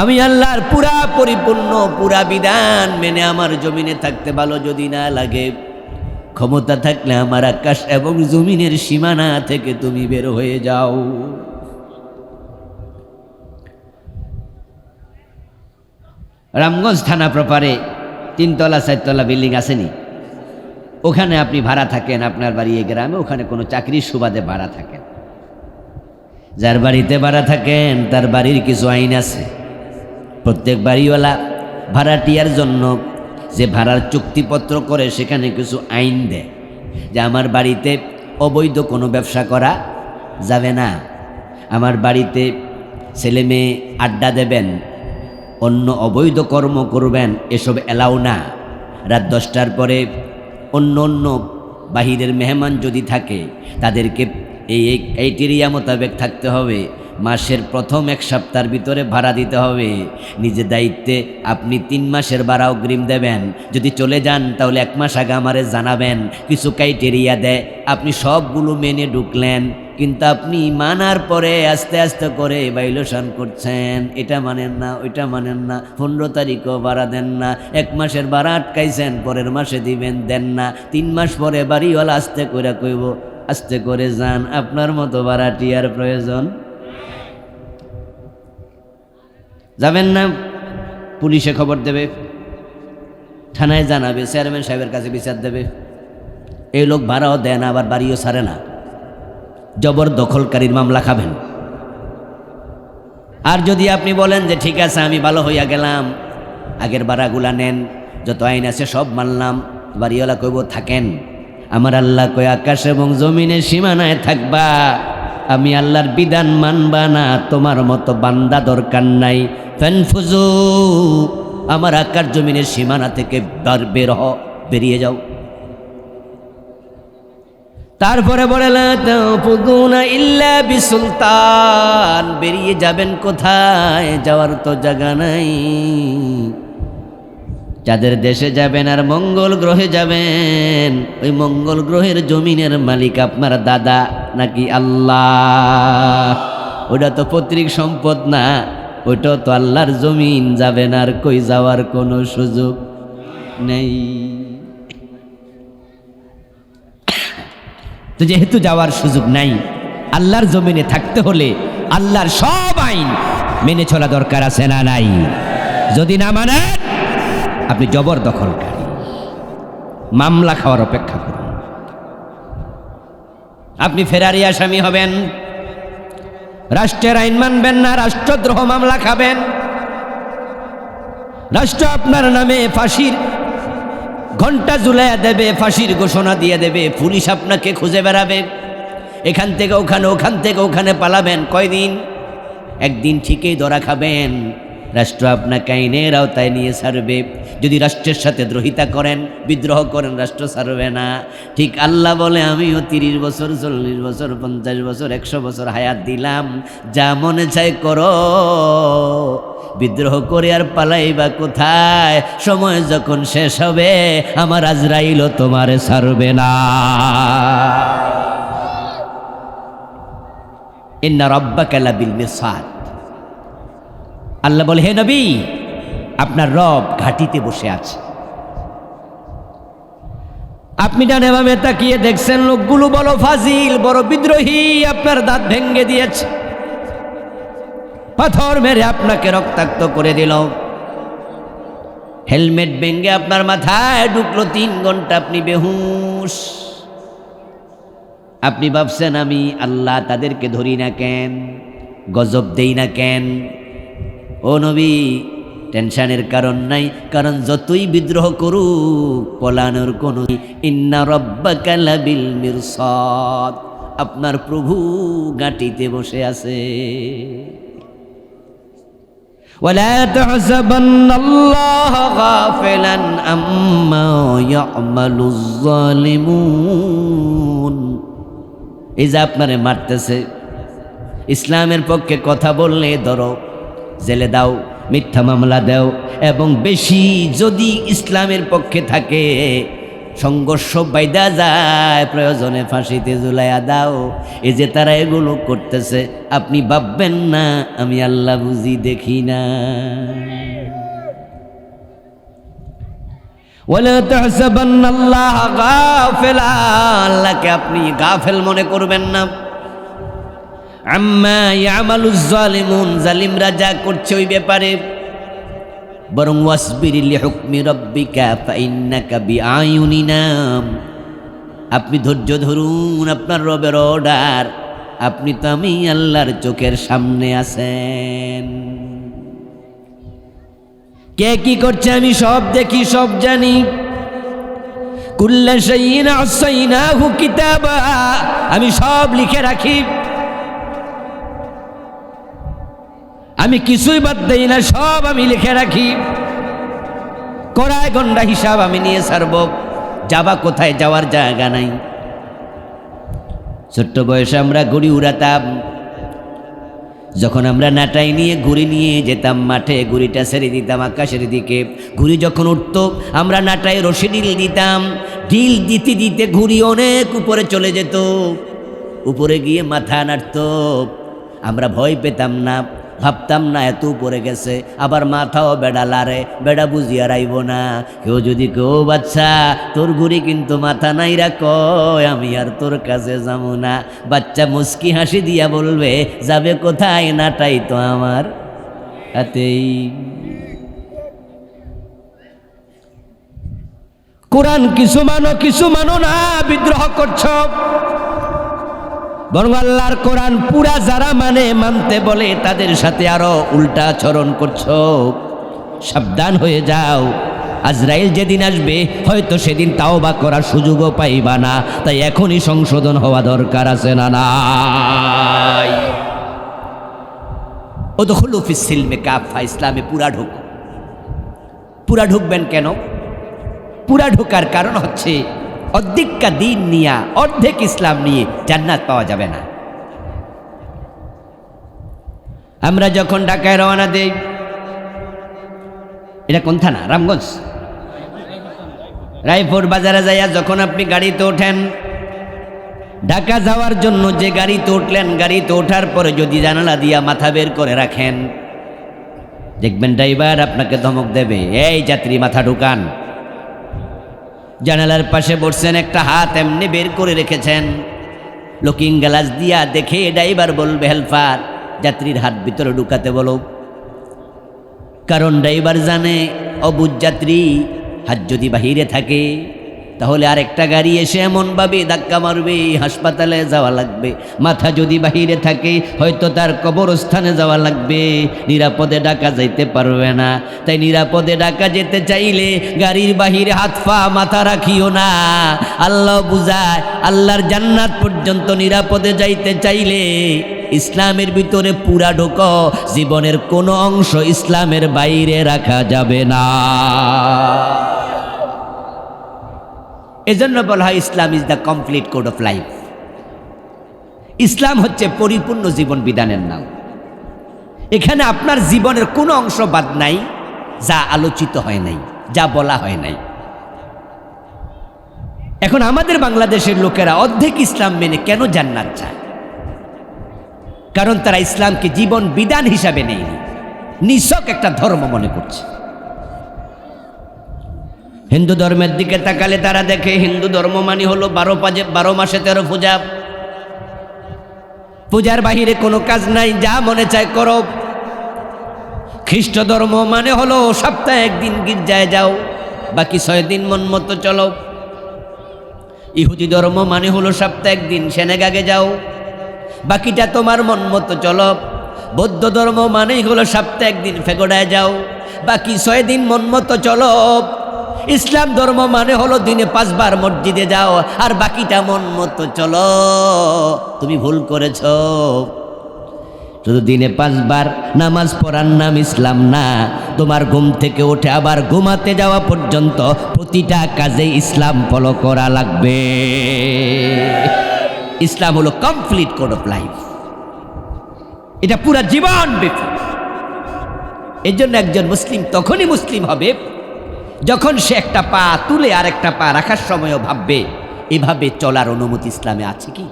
আমি আল্লাহর পুরা পরিপূর্ণ পুরা বিধান মেনে আমার জমিনে থাকতে ভালো যদি না লাগে, ক্ষমতা থাকলে আমার আকাশ এবং জমিনের সীমানা থেকে তুমি বের হয়ে যাও। রামগঞ্জ থানা প্রপারে 3 তলা 4 তলা বিল্ডিং আসেনি, ওখানে আপনি ভাড়া থাকেন, আপনার বাড়ি এই গ্রামে, ওখানে কোনো চাকরির সুবাদে ভাড়া থাকেন। যার বাড়িতে ভাড়া থাকেন তার বাড়ির কিছু আইন আছে। প্রত্যেক বাড়িওয়ালা ভাড়াটিয়ার জন্য যে ভাড়ার চুক্তিপত্র করে সেখানে কিছু আইন দেয়, যে আমার বাড়িতে অবৈধ কোনো ব্যবসা করা যাবে না, আমার বাড়িতে ছেলে মেয়ে আড্ডা দেবেন, অন্য অবৈধ কর্ম করবেন, এসব এলাও না। রাত 10টার পরে অন্য অন্য বাহিরের মেহমান যদি থাকে তাদেরকে এই ক্রাইটেরিয়া মোতাবেক থাকতে হবে। মাসের প্রথম 1 সপ্তাহের ভিতরে ভাড়া দিতে হবে। নিজের দায়িত্বে আপনি 3 মাসের ভাড়া অগ্রিম দেবেন। যদি চলে যান তাহলে 1 মাস আগে আমারে জানাবেন। কিছু ক্রাইটেরিয়া দেয়, আপনি সবগুলো মেনে ঢুকলেন, কিন্তু আপনি মানার পরে আস্তে আস্তে করে ভাইলেশন করছেন, এটা মানেন না, ওইটা মানেন না, 15 তারিখও ভাড়া দেন না, 1 মাসের ভাড়া আটকাইছেন, পরের মাসে দিবেন, দেন না, 3 মাস পরে বাড়িওয়ালা আস্তে করে কইব, আস্তে করে যান, আপনার মতো ভাড়াটিয়ার প্রয়োজন। যাবেন না, পুলিশে খবর দেবে, থানায় জানাবে, চেয়ারম্যান সাহেবের কাছে বিচার দেবে। এই লোক ভাড়াও দেয় না, আবার বাড়িও ছাড়ে না, জবরদখলকারীর মামলা খাবেন। আর যদি আপনি বলেন যে ঠিক আছে আমি ভালো হইয়া গেলাম, আগের ভাড়াগুলা নেন, যত আইন আছে সব মানলাম, বাড়িওয়ালা কইব থাকেন, আমার আল্লাহ কয় আকাশ এবং জমিনের সীমানায় থাকবা, আমি আল্লাহর বিধান মানবা না, তোমার মতো বান্দা দরকার নাই। ফানফুজু, আমার আকার জমিনের সীমানা থেকে বেরিয়ে যাও। তারপরে বলে লা তাফুদুনা ইল্লা বিসুলতান, বেরিয়ে যাবেন কোথায়? যাওয়ার তো জায়গা নাই। যাদের দেশে যাবেন আর মঙ্গল গ্রহে যাবেন, ওই মঙ্গল গ্রহের জমিনের মালিক আপনার দাদা নাকি আল্লাহ? ওটা তো পৈতৃক সম্পদ না, ওইটা তো আল্লাহর জমিন, যাবেন আর কই যাওয়ার কোনো সুযোগ নেই। তো যেহেতু যাওয়ার সুযোগ নাই, আল্লাহর জমিনে থাকতে হলে আল্লাহর সব আইন মেনে চলা দরকার আছে না নাই? যদি না মানেন আপনি জবরদখলকারী, মামলা খাওয়ার অপেক্ষা করুন। আপনি ফেরারি আসামি হবেন, রাষ্ট্রের আইন মানবেন না, রাষ্ট্রদ্রোহ মামলা খাবেন। রাষ্ট্র আপনার নামে ফাঁসির ঘন্টা ঝুলাইয়া দেবে, ফাঁসির ঘোষণা দিয়ে দেবে, পুলিশ আপনাকে খুঁজে বেড়াবে, এখান থেকে ওখানে, ওখান থেকে ওখানে পালাবেন। কয়দিন? একদিন ঠিকই ধরা খাবেন। রাষ্ট্র আপনাকে আইনের আওতায় নিয়ে ছাড়বে। যদি রাষ্ট্রের সাথে দ্রোহিতা করেন, বিদ্রোহ করেন, রাষ্ট্র ছাড়বে না। ঠিক আল্লাহ বলে, আমিও 30 বছর, 40 বছর, 50 বছর, 100 বছর হায়াত দিলাম, যা মনে চায় করো। বিদ্রোহ করে আর পালাইবা কোথায়? সময় যখন শেষ হবে আমার আজরাইলও তোমারে ছাড়বে না। ইন্না রাব্বাকা লাবিল মিরসাদ। আল্লাহ বলে, হে নবী, আপনার রব ঘাটিতে বসে আছে। আপনি ডানে বামে তাকিয়ে দেখছেন লোকগুলো বড় ফাজিল, বড় বিদ্রোহী, আপনার দাঁত ভেঙে দিয়েছে, পাথর মেরে আপনাকে রক্তাক্ত করে দিল, হেলমেট ভেঙে আপনার মাথায় ঢুকলো, 3 ঘন্টা আপনি বেহুশ। আপনি ভাবছেন আমি আল্লাহ তাদেরকে ধরি না কেন, গজব দেই না কেন? ও নবী, টেনশনের কারণ নাই, কারণ যতই বিদ্রোহ করুক পলানোর কোনো। ইন্না রাব্বাকা লাবিল মিরসাদ, আপনার প্রভু ঘাটিতে বসে আছে। ওয়ালা তাহসাবান্নাল্লাহা গাফিলান আম্মা ইয়ামালুজ জালিমুন। এই যে আপনারে মারতেছে, ইসলামের পক্ষে কথা বললে ধরো, জেলে দাও, মিথ্যা মামলা দাও, এবং বেশি যদি ইসলামের পক্ষে থাকে সংঘর্ষ বাইদা যায়, প্রয়োজনে ফাঁসিতে ঝুলাইয়া দাও। এই যে তারা এগুলো করতেছে, আপনি ভাববেন না আমি আল্লাহ বুঝি দেখি না। ওয়ালা তাহসাবান্নাল্লাহা গাফিলা, আল্লাহকে আপনি গাফেল মনে করবেন না। আম্মা ইয়ামালুজ জালিমুন, জালিমরা যা করছে ওই ব্যাপারে, বরং ওয়াসবির লিহুকমি রাব্বিকা ফাইন্নাকা বিআয়ুনিনা, আপনি ধৈর্য ধরুন, আপনার রবের অর্ডার, আপনি তো আমি আল্লাহর চোখের সামনে আছেন। কে কি করছে আমি সব দেখি, সব জানি। কুল্লা শাইইন আহসাইনাহু কিতাবা, আমি সব লিখে রাখি, আমি কিছুই বাদ দেই না, সব আমি লিখে রাখি। কড়ায় গন্ডা হিসাব আমি নিয়ে ছাড়ব। যাবা কোথায়? যাওয়ার জায়গা নাই। ছোট্ট বয়সে আমরা ঘুড়ি উড়াতাম, যখন আমরা নাটাই নিয়ে ঘুড়ি নিয়ে যেতাম মাঠে, ঘুড়িটা ছেড়ে দিতাম আকাশের দিকে। ঘুড়ি যখন উঠত আমরা নাটাই রশি ঢিল দিতাম, ঢিল দিতে দিতে ঘুড়ি অনেক উপরে চলে যেত, উপরে গিয়ে মাথা নাড়ত। আমরা ভয় পেতাম না, ভাবতাম না এত উপরে গেছে, আবার মাথাও বেড়া লারে, বেড়া বুঝিয়া রাইব না। কেউ যদি কেউ বাচ্চা তোর ঘুড়ি কিন্তু মাথা নাই রাখ, আমি আর তোর কাছে যাবো না। বাচ্চা মুস্কি হাসি দিয়া বলবে, যাবে কোথায়? নাটাই তো আমার হাতেই। কোরআন কিছু মানো না, বিদ্রোহ করছ। বরং আল্লাহর কোরআন পুরা যারা মানতে বলে তাদের সাথে আরো উল্টা আচরণ করছো। সাবধান হয়ে যাও, আজরাইল যেদিন আসবে হয়তো সেদিন তাওবা করার সুযোগও পাইবা না, তাই এখনই সংশোধন হওয়া দরকার আছে না নাই? উদখুলু ফিস সিলমি কাফা, ইসলামে পুরা ঢুকো। পুরা ঢুকবেন কেন? পুরা ঢোকার কারণ হচ্ছে অর্ধেকটা দিন নিয়ে, অর্ধেক ইসলাম নিয়ে জান্নাত পাওয়া যাবে না। আমরা যখন ঢাকায় রওনা দেই, এটা কোন থানা? রামগঞ্জ, রায়পুর বাজারে যাইয়া যখন আপনি গাড়িতে ওঠেন, ঢাকা যাওয়ার জন্য যে গাড়িতে উঠলেন, গাড়িতে ওঠার পরে যদি জানালা দিয়া মাথা বের করে রাখেন, দেখবেন ড্রাইভার আপনাকে ধমক দেবে, এই যাত্রী মাথা ঢুকান। জানালার পাশে বসছেন, একটা হাত এমনি বের করে রেখেছেন, লুকিং গ্লাস দিয়া দেখে ড্রাইভার বলবে, হেল্পার যাত্রীর হাত ভিতরে ঢুকাতে বলো। কারণ ড্রাইভার জানে অবুঝ যাত্রী হাত যদি বাহিরে থাকে তাহলে আরেকটা গাড়ি এসে এমনভাবে ধাক্কা মারবে, হাসপাতালে যাওয়া লাগবে। মাথা যদি বাহিরে থাকে হয়তো তার কবরস্থানে যাওয়া লাগবে, নিরাপদে ঢাকা যাইতে পারবে না। তাই নিরাপদে ঢাকা যেতে চাইলে গাড়ির বাহিরে হাত পা মাথা রাখিও না। আল্লাহ বুঝায়, আল্লাহর জান্নাত পর্যন্ত নিরাপদে যাইতে চাইলে ইসলামের ভিতরে পুরা ঢোকো, জীবনের কোনো অংশ ইসলামের বাইরে রাখা যাবে না। এজন্য বলা হয় Islam is the complete code of life. ইসলাম হচ্ছে পরিপূর্ণ জীবন বিধানের নাম। এখানে আপনার জীবনের কোনো অংশ বাদ নাই যা আলোচিত হয় নাই, যা বলা হয় নাই। এখন আমাদের বাংলাদেশের লোকেরা অর্ধেক ইসলাম মেনে কেন জান্নাত চায়? কারণ তারা ইসলামকে জীবন বিধান হিসাবে নেয়নি, নিছক একটা ধর্ম মনে করছে। হিন্দু ধর্মের দিকে তাকালে তারা দেখে হিন্দু ধর্ম মানে হলো 12 মাসে 13 পূজা, পূজার বাহিরে কোনো কাজ নাই, যা মনে চায় করো। খ্রিস্ট ধর্ম মানে হলো সপ্তাহে একদিন গির্জায় যাও, বাকি 6 দিন মন মতো চলো। ইহুদি ধর্ম মানে হলো সপ্তাহে একদিন সেনেগাগে যাও, বাকিটা তোমার মন মতো চলো। বৌদ্ধ ধর্ম মানেই হলো সপ্তাহে একদিন ফেগোডায় যাও, বাকি 6 দিন মন মতো চলো। ইসলাম ধর্ম মানে হলো দিনে 5 বার মসজিদে যাও, আর বাকিটা মন মতো চলো। তুমি ভুল করেছ, শুধু দিনে 5 বার নামাজ পড়ার নাম ইসলাম না। তোমার ঘুম থেকে উঠে আবার ঘুমাতে যাওয়া পর্যন্ত প্রতিটা কাজে ইসলাম ফলো করা লাগবে। ইসলাম হলো কমপ্লিট কোড অফ লাইফ, এটা পুরা জীবন ব্যাপী। এই জন্য একজন মুসলিম তখনই মুসলিম হবে যখন সে একটা পা তুলে আর একটা পা রাখার সময়ও ভাববে, এভাবে চলার অনুমতি ইসলামে আছে কি?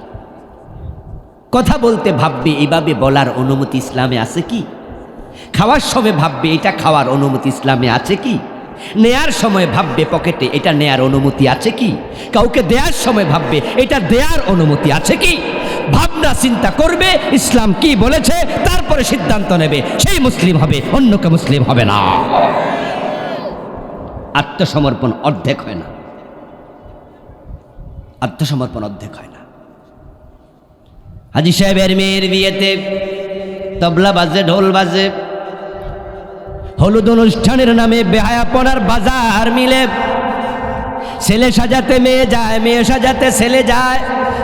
কথা বলতে ভাববে, এভাবে বলার অনুমতি ইসলামে আছে কি? খাওয়ার সময় ভাববে, এটা খাওয়ার অনুমতি ইসলামে আছে কি? নেয়ার সময় ভাববে পকেটে, এটা নেয়ার অনুমতি আছে কি? কাউকে দেওয়ার সময় ভাববে, এটা দেওয়ার অনুমতি আছে কি? ভাবনা চিন্তা করবে, ইসলাম কি বলেছে, তারপরে সিদ্ধান্ত নেবে, সেই মুসলিম হবে, অন্যকে মুসলিম হবে না। আত্মসমর্পণ অর্ধেক হয় না, আত্মসমর্পণ অর্ধেক হয় না। হাজী সাহেবের মেয়ের বিয়েতে তবলা বাজে, ঢোল বাজে, হলুদ অনুষ্ঠানের নামে বেহায়াপনার বাজার মিলে। ছেলে সাজাতে মেয়ে যায়, মেয়ে সাজাতে ছেলে যায়।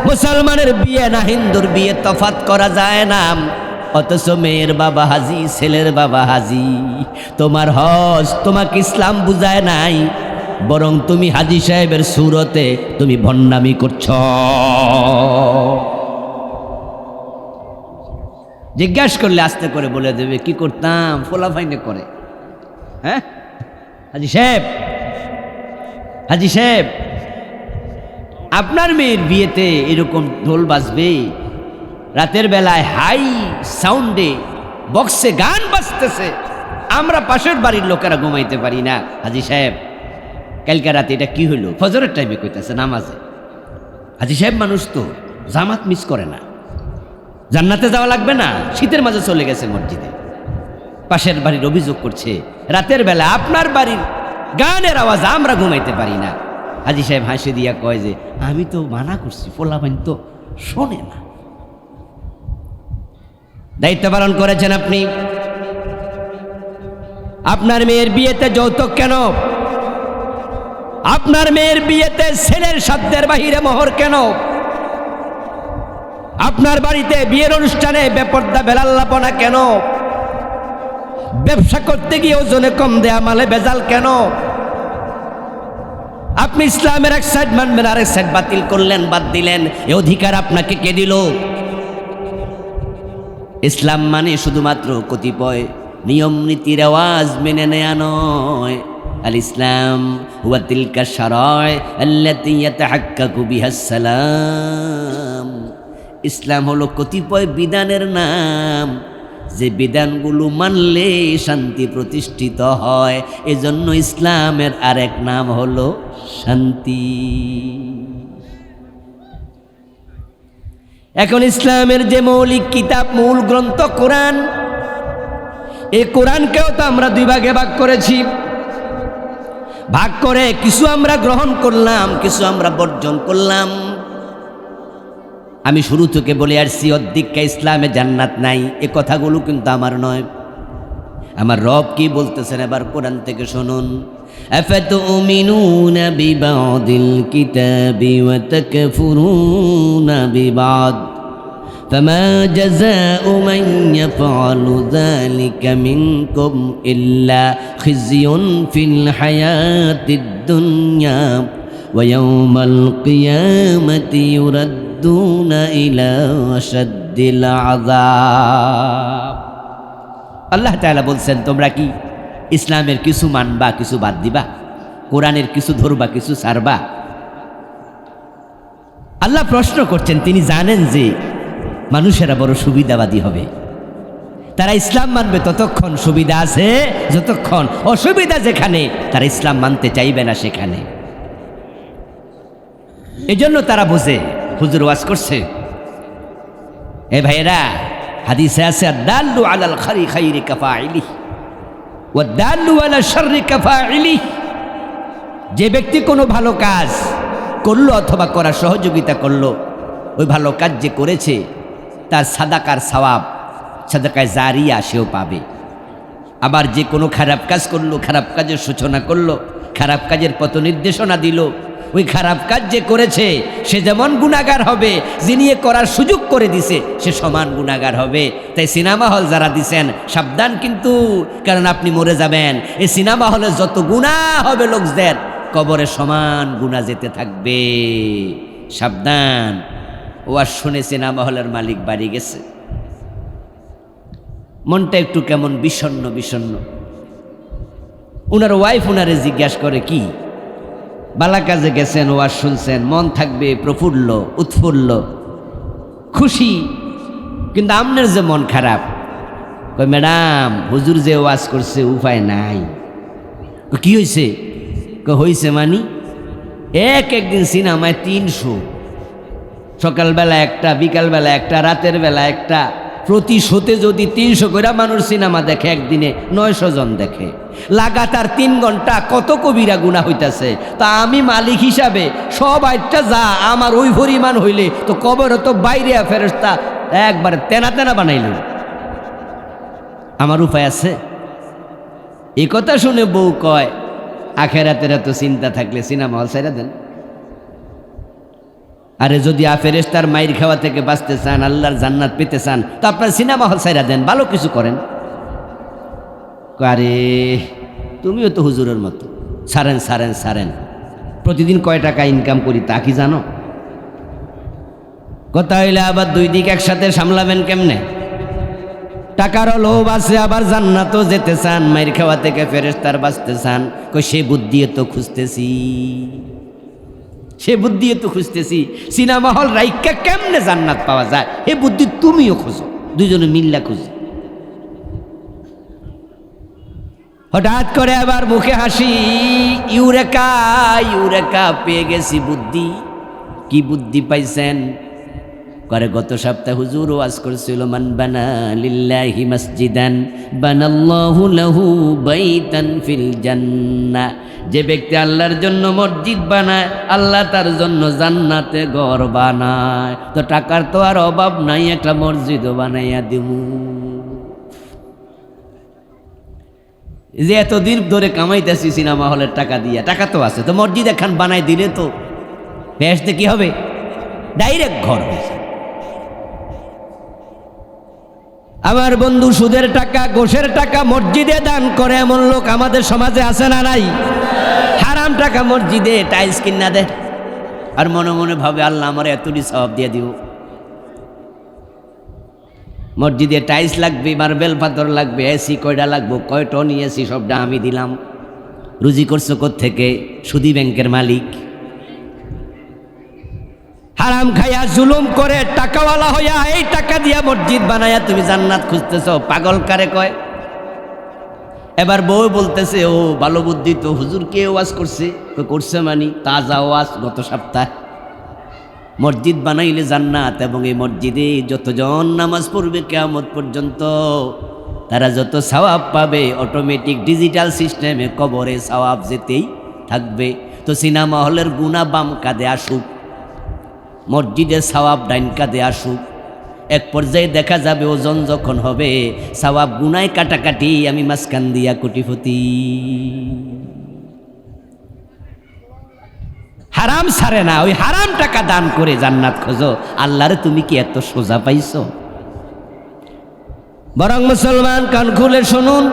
মুসলমানের বিয়ে না হিন্দুর বিয়ে তফাৎ করা যায় না, অথচ মেয়ের বাবা হাজি, ছেলের বাবা হাজি। তোমার হজ তোমাকে ইসলাম বুঝায় নাই, বরং তুমি হাজি সাহেবের সুরতে তুমি ভণ্ডামি করছ। জিজ্ঞাসা করলে আস্তে করে বলে দেবে, কি করতাম, ফোলাফাইনে করে। হ্যাঁ হাজি সাহেব, হাজি সাহেব আপনার মেয়ের বিয়েতে এরকম ঢোল বাজবে, রাতের বেলায় হাই সাউন্ডে বক্সে গান বাজতেছে, আমরা পাশের বাড়ির লোকেরা ঘুমাইতে পারি না। হাজি সাহেব কালকে রাতে এটা কি হইল? ফজরের টাইমে কইতেছে নামাজে। হাজি সাহেব মানুষ তো জামাত মিস করে না, জান্নাতে যাওয়া লাগবে না, শীতের মাঝে চলে গেছে মসজিদে। পাশের বাড়ির অভিযোগ করছে, রাতের বেলা আপনার বাড়ির গানের আওয়াজ আমরা ঘুমাইতে পারি না। হাজি সাহেব হাসি দিয়া কয় যে, আমি তো মানা করছি, পোলাপাইন তো শোনে না। দায়িত্ব পালন করেছেন আপনি। আপনার মেয়ের বিয়েতে যৌতুক কেন? আপনার মেয়ের বিয়েতে ছেলের সাধ্যের বাহিরে মোহর কেন? আপনার বাড়িতে বিয়ের অনুষ্ঠানে বেপর্দা বেলাল্লাপনা কেন? ব্যবসা করতে গিয়ে ওজনে কম দেয়া মালে বেজাল কেন? আপনি ইসলামের এক সাইড মানবেন, আরেক সাইড বাতিল করলেন, বাদ দিলেন। এ অধিকার আপনাকে কে দিল? ইসলাম মানে শুধুমাত্র কতিপয় নিয়ম নীতি রেওয়াজ মেনে নেয়া নয়। আল ইসলাম হুয়া তিলকা শারায় আল্লাতী ইয়াতাহাক্কাকু বিহাস সালাম। ইসলাম হলো কতিপয় বিধানের নাম, যে বিধানগুলো মানলে শান্তি প্রতিষ্ঠিত হয়। এজন্য ইসলামের আরেক নাম হলো শান্তি। এখন ইসলামের যে মৌলিক কিতাব, মূল গ্রন্থ কোরআন, এই কোরআনকেও তো আমরা দুই ভাগে ভাগ করেছি। ভাগ করে কিছু আমরা গ্রহণ করলাম, কিছু আমরা বর্জন করলাম। আমি শুরু থেকে বলে আসছি অদ্দিক্কা ইসলামে জান্নাত নাই, এ কথাগুলো কিন্তু আমার নয়। আমার রব কি বলতেছেন এবার কোরআন থেকে শুনুন। আফাতুমিনুনা বিবাদিল কিতাবি ওয়া তাকফুরুনা বিবাদ ফামা জাযাউ মান ইয়াফআলু যালিকা মিনকুম ইল্লা খিজিয়ুন ফিল হায়াতিদ দুনিয়া ওয়া ইয়াউমাল কিয়ামাতি ইউরাদ্দুনা ইলা আশাদ্দিল আযাব। আল্লাহ তাআলা বলছেন, তোমরা কি ইসলামের কিছু মানবা, কিছু বাদ দিবা? কোরআনের কিছু ধরবা, কিছু ছাড়বা? আল্লাহ প্রশ্ন করছেন। তিনি জানেন যে মানুষেরা বড় সুবিধাবাদী হবে। তারা ইসলাম মানবে ততক্ষণ সুবিধা আছে, যতক্ষণ অসুবিধা যেখানে তারা ইসলাম মানতে চাইবে না সেখানে। এজন্য তারা বোঝে, হুজুর ওয়াজ করছে, এ ভাইয়েরা, হাদিসে আছে আদ-দাল্লু আলাল খাইরি কাফাইলিহি ওয়াদ দাল্লু আলা শাররি কাফাইলিহি। যে ব্যক্তি কোনো ভালো কাজ করলো অথবা করার সহযোগিতা করলো, ওই ভালো কাজ যে করেছে তার সাদাকার সওয়াব, সাদাকায়ে জারিয়া সেও পাবে। আবার যে কোনো খারাপ কাজ করলো, খারাপ কাজের সূচনা করলো, খারাপ কাজের পথ নির্দেশনা দিল, ওই খারাপ কাজ যে করেছে সে যেমন গুনাহগার হবে, যিনি করার সুযোগ করে দিছে সে সমান গুনাহগার হবে। তাই সিনেমা হল যারা দিছেন সাবধান কিন্তু, কারণ আপনি মরে যাবেন। এই সিনেমা হলে যত গুনাহ হবে লোকদের, কবরে সমান গুনাহ যেতে থাকবে। সাবধান। ওয়াজ শুনে সিনেমা হলের মালিক বাড়ি গেছে, মনটা একটু কেমন বিষণ্ণ বিষণ্ণ। উনার ওয়াইফ উনারে জিজ্ঞাসা করে, কি বালা কাজে গেছেন, ওয়াজ শুনছেন, মন থাকবে প্রফুল্ল উৎফুল্ল খুশি, কিন্তু আপনার যে মন খারাপ। কই ম্যাডাম, হুজুর যে ওয়াজ করছে উপায় নাই। কি হয়েছে? হয়েছে মানি একদিন সিনেমায় 300, সকালবেলা একটা, বিকালবেলা একটা, রাতের বেলা একটা, প্রতি শোতে যদি 300 করে মানুষ সিনেমা দেখে, একদিনে 900 জন দেখে, লাগাতার 3 ঘন্টা, কত কবিরা গুনাহ হইতাছে। তা আমি মালিক হিসাবে সব আইটা যা আমার ওই পরিমাণ হইলে তো কবরে তো বাইরে ফেরেশতা একবারে তেনা তেনা বানাইল। আমার উপায় আছে? এই কথা শুনে বউ কয়, আখেরাতের এত চিন্তা থাকলে সিনেমা হল ছেড়ে দেন। আরে যদি ফেরেশতার মাইর খাওয়া থেকে বাঁচতে চান, আল্লাহর জান্নাত পেতে চান, তো আপনার সিনেমা হল ছেড়ে দেন, ভালো কিছু করেন। আরে তুমিও তো হুজুরের মতো, সারেন সারেন সারেন। প্রতিদিন কয় টাকা ইনকাম করি তা কি জানো? কথা হইলে আবার দুই দিক একসাথে সামলাবেন কেমনে? টাকারও লোভ আছে, আবার জান্নাতও যেতে চান, মাইর খাওয়া থেকে ফেরেশতার বাঁচতে চান। কই সে বুদ্ধি তো খুঁজতেছি, সে বুদ্ধি তো খুঁজতেছি। সিনেমা হল রাইকা কেমনে জান্নাত পাওয়া যায়, এ বুদ্ধি তুমিও খোঁজো, দুজনে মিল্লা খুঁজো। হঠাৎ করে আবার মুখে হাসি, ইউরেকা ইউরেকা, পেয়ে গেছি বুদ্ধি। কি বুদ্ধি পাইছেন? করে গত সপ্তাহে হুজুর ওয়াজ করেছিল, মান বানা লিল্লাহি মসজিদান বানাল্লাহু লাহু বাইতান ফিল জান্নাহ। যে ব্যক্তি আল্লাহর জন্য মসজিদ বানায়, আল্লাহ তার জন্য জান্নাতে ঘর বানায়। তো টাকার তো আর অভাব নাই, একটা মসজিদও বানাইয়া দিমু। যে এতদিন ধরে কামাইতেছি সিনেমা হলের টাকা দিয়া, টাকা তো আছে, তো মসজিদ একখান বানাই দিলে তো বেহেশতে কি হবে, ডাইরেক্ট ঘর হয়েছে। আমার বন্ধু সুদের টাকা ঘোষের টাকা মসজিদে দান করে এমন লোক আমাদের সমাজে আছে না নাই? হারাম টাকা মসজিদে টাইলস কিনা দেয় আর মনে মনে ভাবে আল্লাহ আমার এতটি সওয়াব দিয়ে দিব। মসজিদে টাইলস লাগবে, মার্বেল পাথর লাগবে, এসি কয়টা লাগবে, কয় টন এসি সবটা আমি দিলাম। রুজি করছো কোত্থেকে? সুদী ব্যাংকের মালিক। হারাম খাইয়া জুলুম করে টাকাওয়ালা হইয়া এই টাকা দিয়া মসজিদ বানাইয়া তুমি জান্নাত খুঁজতেছ, পাগল কারে কয়? এবার বউ বলতেছে ও ভালো বুদ্ধি তো, হুজুর কে ওয়াজ করছে? করছে মানি তাজা ওয়াজ গত সপ্তাহ। মসজিদ বানাইলে জান্নাত, এবং এই মসজিদে যতজন নামাজ পড়বে কিয়ামত পর্যন্ত তারা যত সওয়াব পাবে, অটোমেটিক ডিজিটাল সিস্টেমে কবরে সওয়াব যেতেই থাকবে। তো সিনেমা হলের গুনাহ বাম কাঁধে আসুক, মসজিদের সওয়াব ডাইন কাঁধে আসুক, এক পর্যায়ে দেখা যাবে ওজন যখন হবে সওয়াব গুনায় কাটাকাটি, আমি মাঝখান দিয়া কোটিপতি। হারাম ছাড়ে না, ওই হারাম টাকা দান করে জান্নাত খোঁজো। আল্লাহরে তুমি কি এত সোজা পাইছো? বরং মুসলমান কান খুলে শুনুন,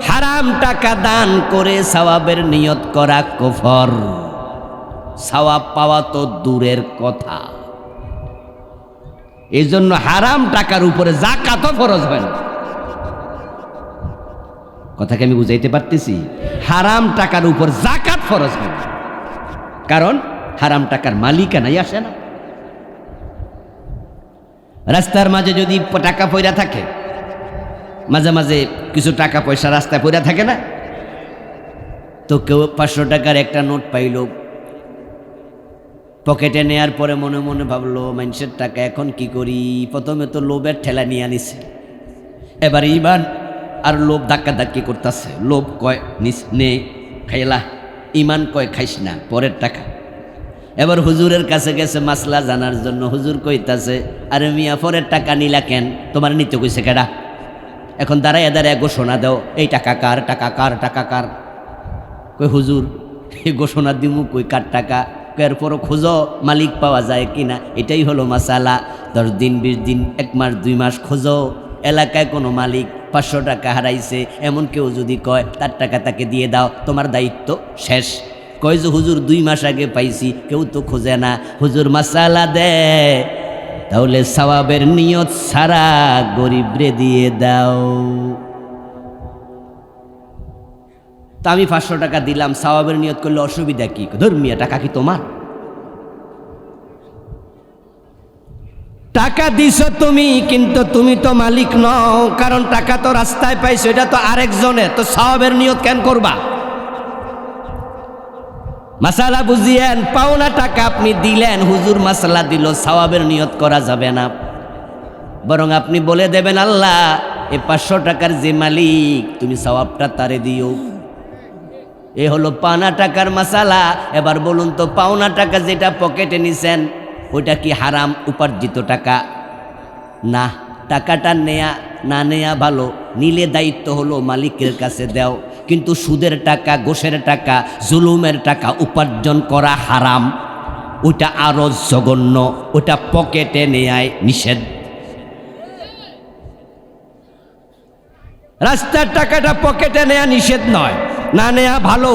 হারাম টাকা দান করে সওয়াবের নিয়ত করা কুফর, সওয়াব পাওয়া তো দূরের কথা। এই জন্য হারাম টাকার উপরে যাকাতও ফরজ হয় না। কথাকে আমি বুঝাইতে পারতেছি? হারাম টাকার উপর যাকাত ফরজ হয় না, কারণ হারাম টাকার মালিকানাই আসে না। রাস্তার মাঝে যদি টাকা পয়রা থাকে, মাঝে মাঝে কিছু টাকা পয়সা রাস্তায় পয়রা থাকে না, তো কেউ 500 টাকার একটা নোট পাইল, পকেটে নেয়ার পরে মনে মনে ভাবলো মানুষের টাকা এখন কি করি। প্রথমে তো লোভের ঠেলা নিয়ে আনিছে, এবার ইমান আর লোভ ধাক্কা ধাক্কি করতেছে। লোভ কয় নিস নে খাইলা, ইমান কয় খাইস না, পরের টাকা। এবার হুজুরের কাছে গেছে মাসলা জানার জন্য। হুজুর কইতাছে আরে মিয়া পরের টাকা নিলা কেন, তোমার নিতে কইছে কেডা? এখন দাঁড়ায় দাঁড়ায় ঘোষণা দাও, এই টাকা কার, টাকা কার, টাকা কার। কই হুজুর এই ঘোষণা দিমু কই কার টাকা? এরপরও খোঁজো মালিক পাওয়া যায় কিনা, এটাই হলো মাসালা। 10 দিন 20 দিন 1 মাস 2 মাস খোঁজো, এলাকায় কোনো মালিক 500 টাকা হারাইছে এমন কেউ যদি কয় তার টাকা তাকে দিয়ে দাও, তোমার দায়িত্ব শেষ। কয় যে হুজুর 2 মাস আগে পাইছি, কেউ তো খোঁজে না। হুজুর মাসালা দেয়, তাহলে সওয়াবের নিয়ত ছাড়া গরিবরে দিয়ে দাও। তা আমি 500 টাকা দিলাম, সওয়াবের নিয়ত করলে অসুবিধা কি? ধর্মীয় টাকা কি তোমার? টাকা দিছ তুমি, কিন্তু তুমি তো মালিক নও, কারণ টাকা তো রাস্তায় পাইছো, এটা তো আরেকজনের, তো সওয়াবের নিয়ত কেন করবা? মাসালা বুঝিয়েন, পাওনা টাকা আপনি দিলেন, হুজুর মাসালা দিল, সওয়াবের নিয়ত করা যাবে না। বরং আপনি বলে দেবেন আল্লাহ এই 500 টাকার যে মালিক তুমি সওয়াবটা তারে দিও। এ হলো পাওনা টাকার মাসালা। এবার বলুন তো, পাওনা টাকা যেটা পকেটে নিছেন ওইটা কি হারাম উপার্জিত টাকা? না, টাকাটা নেয়া না নেয়া ভালো, নিলে দায়িত্ব হলো মালিকের কাছে দাও। কিন্তু সুদের টাকা, ঘোষের টাকা, জুলুমের টাকা উপার্জন করা হারাম, ওইটা আরো জঘন্য, ওটা পকেটে নেয়ায় নিষেধ। রাস্তার টাকাটা পকেটে নেয়া নিষেধ নয়, না নেয়া ভালো।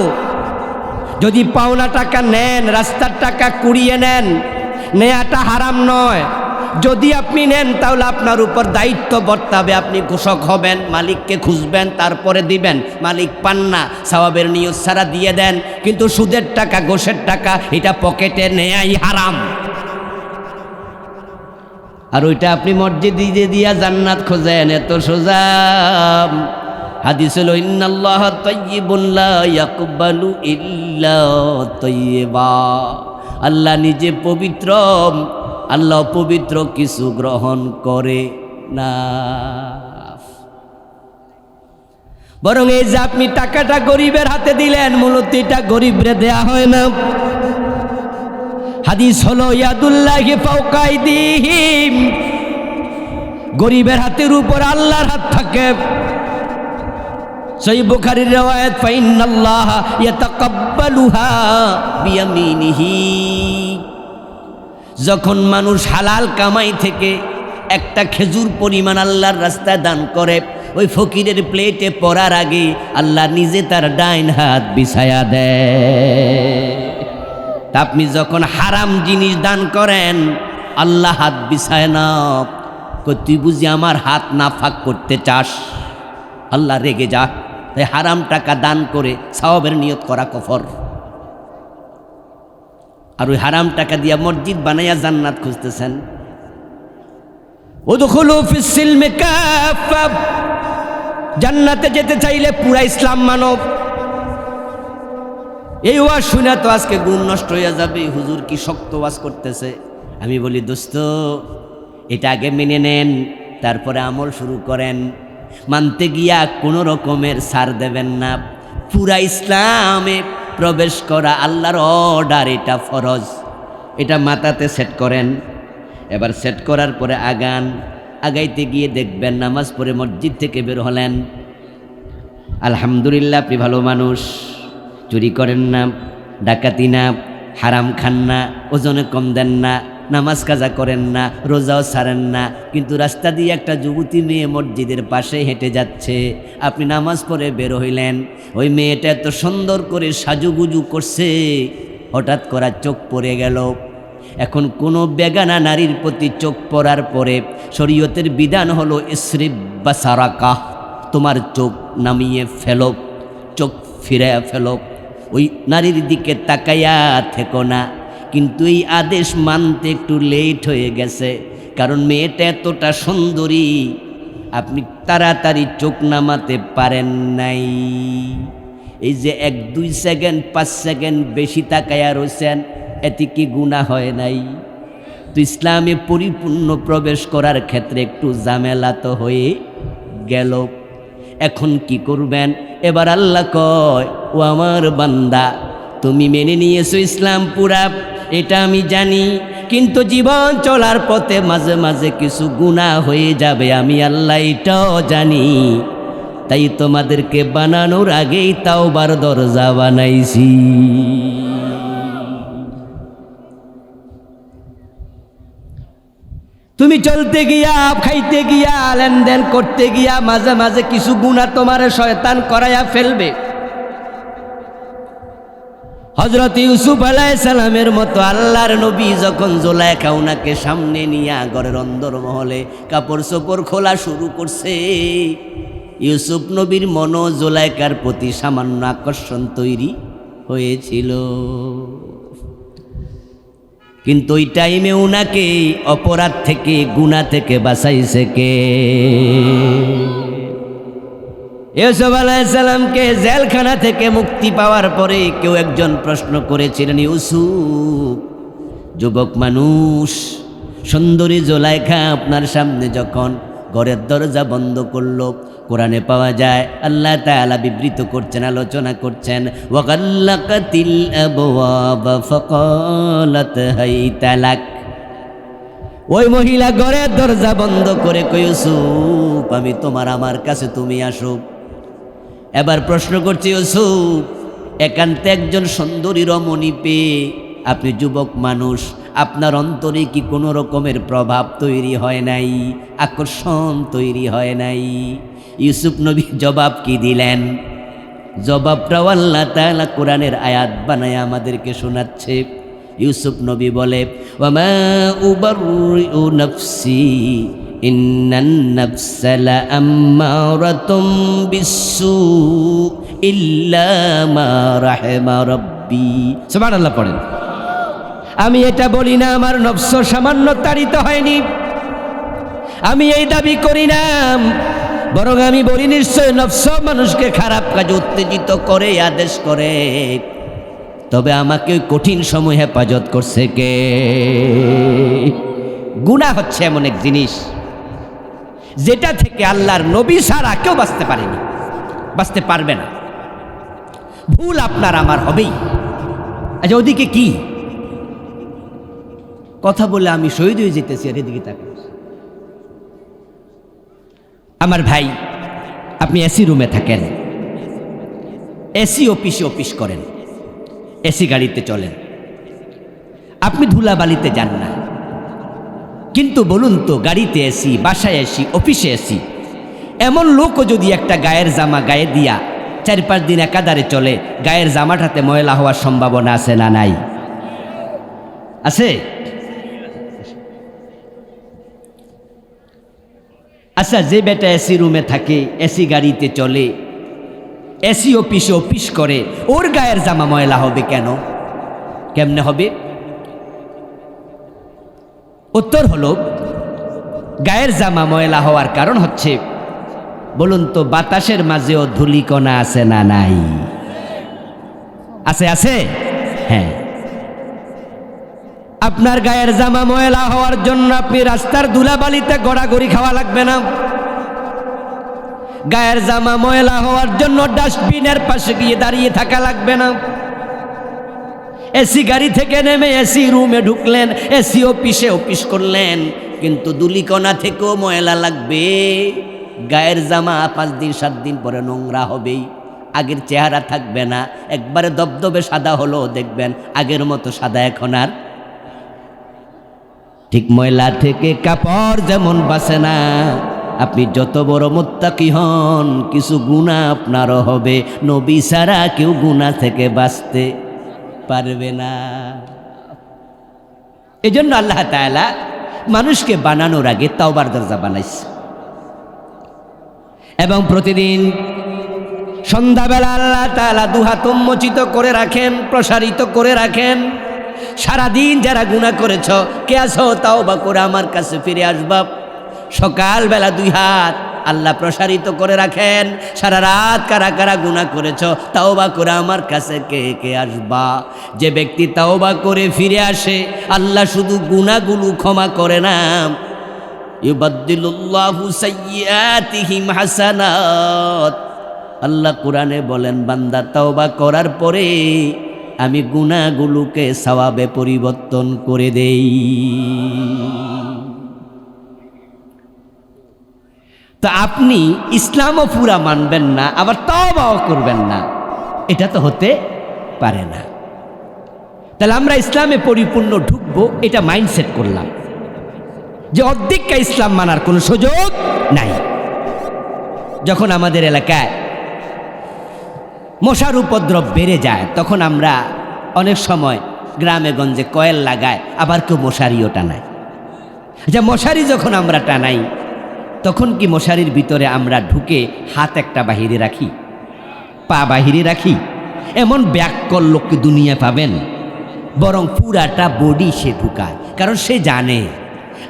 যদি পাওনা টাকা নেন, রাস্তার টাকা কুড়িয়ে নেন, নেয়াটা হারাম নয়। যদি আপনি নেন তাহলে আপনার উপর দায়িত্ব বর্তাবে, আপনি ঘোষক হবেন, মালিককে খুঁজবেন, তারপরে দিবেন। মালিক পান না, সওয়াবের নিয়ত ছাড়া দিয়ে দেন। কিন্তু সুদের টাকা, ঘোষের টাকা, এটা পকেটে নেয়াই হারাম। আর ওইটা আপনি মসজিদে দিয়া জান্নাত খোঁজেন, এত সোজা। হাদিস হলো ইন্নাল্লাহা তাইয়্যিবুন লা ইয়াকবালু ইল্লা তাইয়্যিবা। আল্লাহ নিজে পবিত্র, আল্লাহ পবিত্র কিছু গ্রহণ করে না। বরং এই যে আপনি টাকাটা গরিবের হাতে দিলেন, মূলত এটা গরিবরে দেয়া হয় না। হাদিস হলো ইয়াদুল্লাহি ফাওকা আইদিহিম, গরিবের হাতের উপর আল্লাহর হাত থাকে। সহিহ বুখারীর riwayat ফাইন্নাল্লাহা ইয়াতাকাব্বালুহা বিয়ামিনিহি। যখন মানুষ হালাল কামাই থেকে একটা খেজুর পরিমাণ আল্লাহর রাস্তায় দান করে, ওই ফকিরের প্লেটে পড়ার আগে আল্লাহ নিজে তার ডাইন হাত বিছায়া দেয়। তা আপনি যখন হারাম জিনিস দান করেন, আল্লাহ হাত বিছায় না। তুই বুঝি আমার হাত নাফাক করতে চাস, আল্লাহ রেগে যা। তাই হারাম টাকা দান করে সওয়াবের নিয়ত করা কফর। আর ওই হারাম টাকা দিয়া মসজিদ বানাইয়া জান্নাত খুঁজতেছেন। উদখুলু ফিস সিলমি কাফা, জান্নাতে যেতে চাইলে পুরা ইসলাম মানব। এই ওয়াজ শুনে তো আজকে গুণ নষ্ট হয়ে যাবে। হুজুর কি শক্ত ওয়াজ করতেছে। আমি বলি দোস্ত, এটা আগে মেনে নেন, তারপরে আমল শুরু করেন। মানতে গিয়া কোনো রকমের ছাড় দেবেন না। পুরা ইসলামে প্রবেশ করা আল্লাহর অর্ডার, এটা ফরজ। এটা মাথাতে সেট করেন। এবার সেট করার পরে আগান। আগাইতে গিয়ে দেখবেন নামাজ পড়ে মসজিদ থেকে বের হলেন, আলহামদুলিল্লাহ আপনি ভালো মানুষ, চুরি করেন না, ডাকাতি না, হারাম খান না, ওজনে কম দেন না, নামাজ কাজা করেন না, রোজাও ছাড়েন না। কিন্তু রাস্তা দিয়ে একটা যুবতী মেয়ে মসজিদের পাশে হেঁটে যাচ্ছে, আপনি নামাজ পড়ে বের হইলেন। ওই মেয়েটা এত সুন্দর করে সাজুগুজু করছে, হঠাৎ করা চোখ পড়ে গেল। এখন কোনো বেগানা নারীর প্রতি চোখ পড়ার পরে শরীয়তের বিধান হলো ইসরিব বাসারাকা, তোমার চোখ নামিয়ে ফেলো, চোখ ফিরে ফেলো, ওই নারীর দিকে তাকাইয়া থেকো না। কিন্তু এই আদেশ মানতে একটু লেট হয়ে গেছে, কারণ মেয়েটা এতটা সুন্দরী, আপনি তাড়াতাড়ি চোখ নামাতে পারেন নাই। এই যে 1-2 সেকেন্ড 5 সেকেন্ড বেশি তাকাইয়া রয়েছেন, এতে কি গুনাহ হয় নাই? তো ইসলামে পরিপূর্ণ প্রবেশ করার ক্ষেত্রে একটু ঝামেলা তো হয়ে গেল। এখন কি করবেন? এবার আল্লাহ কয়, ও আমার বান্দা, তুমি মেনে নিয়েছো ইসলাম পুরা, এটা আমি জানি, কিন্তু জীবন চলার পথে মাঝে মাঝে কিছু গুনাহ হয়ে যাবে, আমি আল্লাহ এটাও জানি। তাই তোমাদেরকে বানানোর আগেই তাওবার দরজা বানাইছি। তুমি চলতে গিয়া, খাইতে গিয়া, লেনদেন করতে গিয়া মাঝে মাঝে কিছু গুনাহ তোমার শয়তান করাইয়া ফেলবে। হযরত ইউসুফ আলাইহিস সালামের মতো আল্লাহর নবী যখন জুলাইখা উনাকে সামনে নিয়া ঘরের অন্দরমহলে কাপড় চোপড় খোলা শুরু করছে, ইউসুফ নবীর মনও জুলাইখার প্রতি সামান্য আকর্ষণ তৈরি হয়েছিল। কিন্তু ওই টাইমে উনাকে অপরাধ থেকে, গুনাহ থেকে বাঁচাইছে কে? ইউসুফ আলাইহিস সালামকে জেলখানা থেকে মুক্তি পাওয়ার পরে কেউ একজন প্রশ্ন করেছিলেন, ইউসুফ, যুবক মানুষ, সুন্দরী জুলাইখা আপনার সামনে যখন ঘরের দরজা বন্ধ করলো, কোরআনে পাওয়া যায় আল্লাহ তাআলা বিবৃত করছেন, আলোচনা করছেন, ওয়াগাল্লাকাতিল আবওয়াবা ফাকালাত হাইতা লাক। ওই মহিলা ঘরের দরজা বন্ধ করে কই, ইউসুফ, আমি তোমার, আমার কাছে তুমি আসো। এবার প্রশ্ন করছি, ইউসুফ, একান্তে একজন সুন্দরী রমণী পেয়ে আপনি যুবক মানুষ, আপনার অন্তরে কি কোনো রকমের প্রভাব তৈরি হয় নাই, আকর্ষণ তৈরি হয় নাই? ইউসুফ নবী জবাব কি দিলেন? জবাবটাও আল্লাহ তাআলা কোরআনের আয়াত বানায় আমাদেরকে শোনাচ্ছে। ইউসুফ নবী বলে, ওয়ামা উবাররিউ নাফসি ইন্নান নাফসা লাআম্মারাতুম বিসসু ইল্লা মা রাহিমা রাব্বি। সুবহানাল্লাহ পড়েন। আমি এটা বলি না আমার নফস সামান্য তাড়িত হয়নি, আমি এই দাবি করি না, বরং আমি বলি নিশ্চয় নফস মানুষকে খারাপ কাজে উত্তেজিত করে, আদেশ করে। তবে আমাকে কঠিন সময় হেফাজত করছে কে? গুনাহ হচ্ছে এমন এক জিনিস যেটা থেকে আল্লাহর নবী ছাড়া কেউ বাঁচতে পারেনি, বাঁচতে পারবে না। ভুল আপনার আমার হবেই। আচ্ছা, ওদিকে কি কথা বলে আমি শহীদ হয়ে যেতেছি, আর এদিকে তাকাই। আমার ভাই, আপনি এসি রুমে থাকেন, এসি অফিসে অফিস করেন, এসি গাড়িতে চলেন, আপনি ধুলাবালিতে যান না। কিন্তু বলুন তো, গাড়িতে এসি, বাসায় এসি, অফিসে এসি, এমন লোকও যদি একটা গায়ের জামা গায়ে দিয়া 4-5 দিন একাধারে চলে, গায়ের জামাটাতে ময়লা হওয়ার সম্ভাবনা আছে না নাই? আছে। আচ্ছা, যে বেটা এসি রুমে থাকে, এসি গাড়িতে চলে, এসি অফিসে অফিস করে, ওর গায়ের জামা ময়লা হবে কেন? কেমনে হবে? উত্তর হলো, গায়ের জামা ময়লা হওয়ার কারণ হচ্ছে, বলুন তো, বাতাসের মাঝেও ধূলিকণা আছে না নাই? আছে, আছে। হ্যাঁ, আপনার গায়ের জামা ময়লা হওয়ার জন্য আপনি রাস্তার ধুলাবালিতে গড়াগড়ি খাওয়া লাগবে না। গায়ের জামা ময়লা হওয়ার জন্য ডাস্টবিনের পাশে গিয়ে দাঁড়িয়ে থাকা লাগবে না। এসি গাড়ি থেকে নেমে এসি রুমে ঢুকলেন, এসি অফিসে অফিস করলেন, কিন্তু ধূলিকণা থেকেও ময়লা লাগবে। গায়ের জামা 5 দিন 7 দিন পরে নোংরা হবেই, আগের চেহারা থাকবে না। একবারে দবদবে সাদা হলো, দেখবেন আগের মতো সাদা এখন আর। ঠিক ময়লা থেকে কাপড় যেমন বাঁচে না, আপনি যত বড় মুত্তাকি হন, কিছু গুনাহ আপনারও হবে। নবী ছাড়া কেউ গুনাহ থেকে বাঁচতে পারবে না। এজন্য আল্লাহ তাআলা মানুষকে বানানোর আগে তাওবার দরজা বানাইছে, এবং প্রতিদিন সন্ধ্যাবেলা আল্লাহ তাআলা দুহাত উন্মোচিত করে রাখেন, প্রসারিত করে রাখেন। সারাদিন যারা গুনাহ করেছ, কে আছো তাওবা করে আমার কাছে ফিরে আসবা। সকালবেলা 2 হাত আল্লাহ প্রসারিত করে রাখেন, সারা রাত কারা কারা গুনাহ করেছ, তাওবা করে আমার কাছে কে কে আসবা। যে ব্যক্তি তাওবা করে ফিরে আসে, আল্লাহ শুধু গুনাহগুলো ক্ষমা করে না, ইউবাদদিলুল্লাহু সাইয়্যাতিহিম হাসানাত। আল্লাহ কোরআনে বলেন, বান্দা তাওবা করার পরে আমি গুনাহগুলোকে সওয়াবে পরিবর্তন করে দেই। তো আপনি ইসলামও পুরা মানবেন না, আবার তাওবাও করবেন না, এটা তো হতে পারে না। তাহলে আমরা ইসলামে পরিপূর্ণ ঢুকবো, এটা মাইন্ডসেট করলাম যে অর্ধেকটা ইসলাম মানার কোনো সুযোগ নাই। যখন আমাদের এলাকায় মশার উপদ্রব বেড়ে যায়, তখন আমরা অনেক সময় গ্রামে গঞ্জে কয়েল লাগায়, আবার কেউ মশারিও টানায়। আচ্ছা, মশারি যখন আমরা টানাই, তখন কি মশারির ভিতরে আমরা ঢুকে হাত একটা বাহিরে রাখি, পা বাহিরে রাখি? এমন ব্যাককল লোক কি দুনিয়া পাবেন? বরং পুরাটা বডি সে ঢুকায়, কারণ সে জানে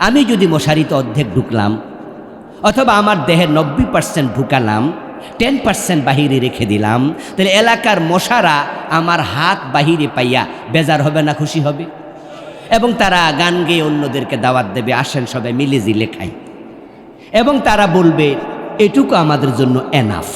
আমি যদি মশারিতে অর্ধেক ঢুকলাম, অথবা আমার দেহের 90% ঢুকালাম, 10% বাহিরে রেখে দিলাম, তাহলে এলাকার মশারা আমার হাত বাহিরে পাইয়া বেজার হবে না, খুশি হবে? এবং তারা গান গেয়ে অন্যদেরকে দাওয়াত দেবে, আসেন সবাই মিলে জিলে খাই। এবং তারা বলবে, এটুকু আমাদের জন্য এনাফ।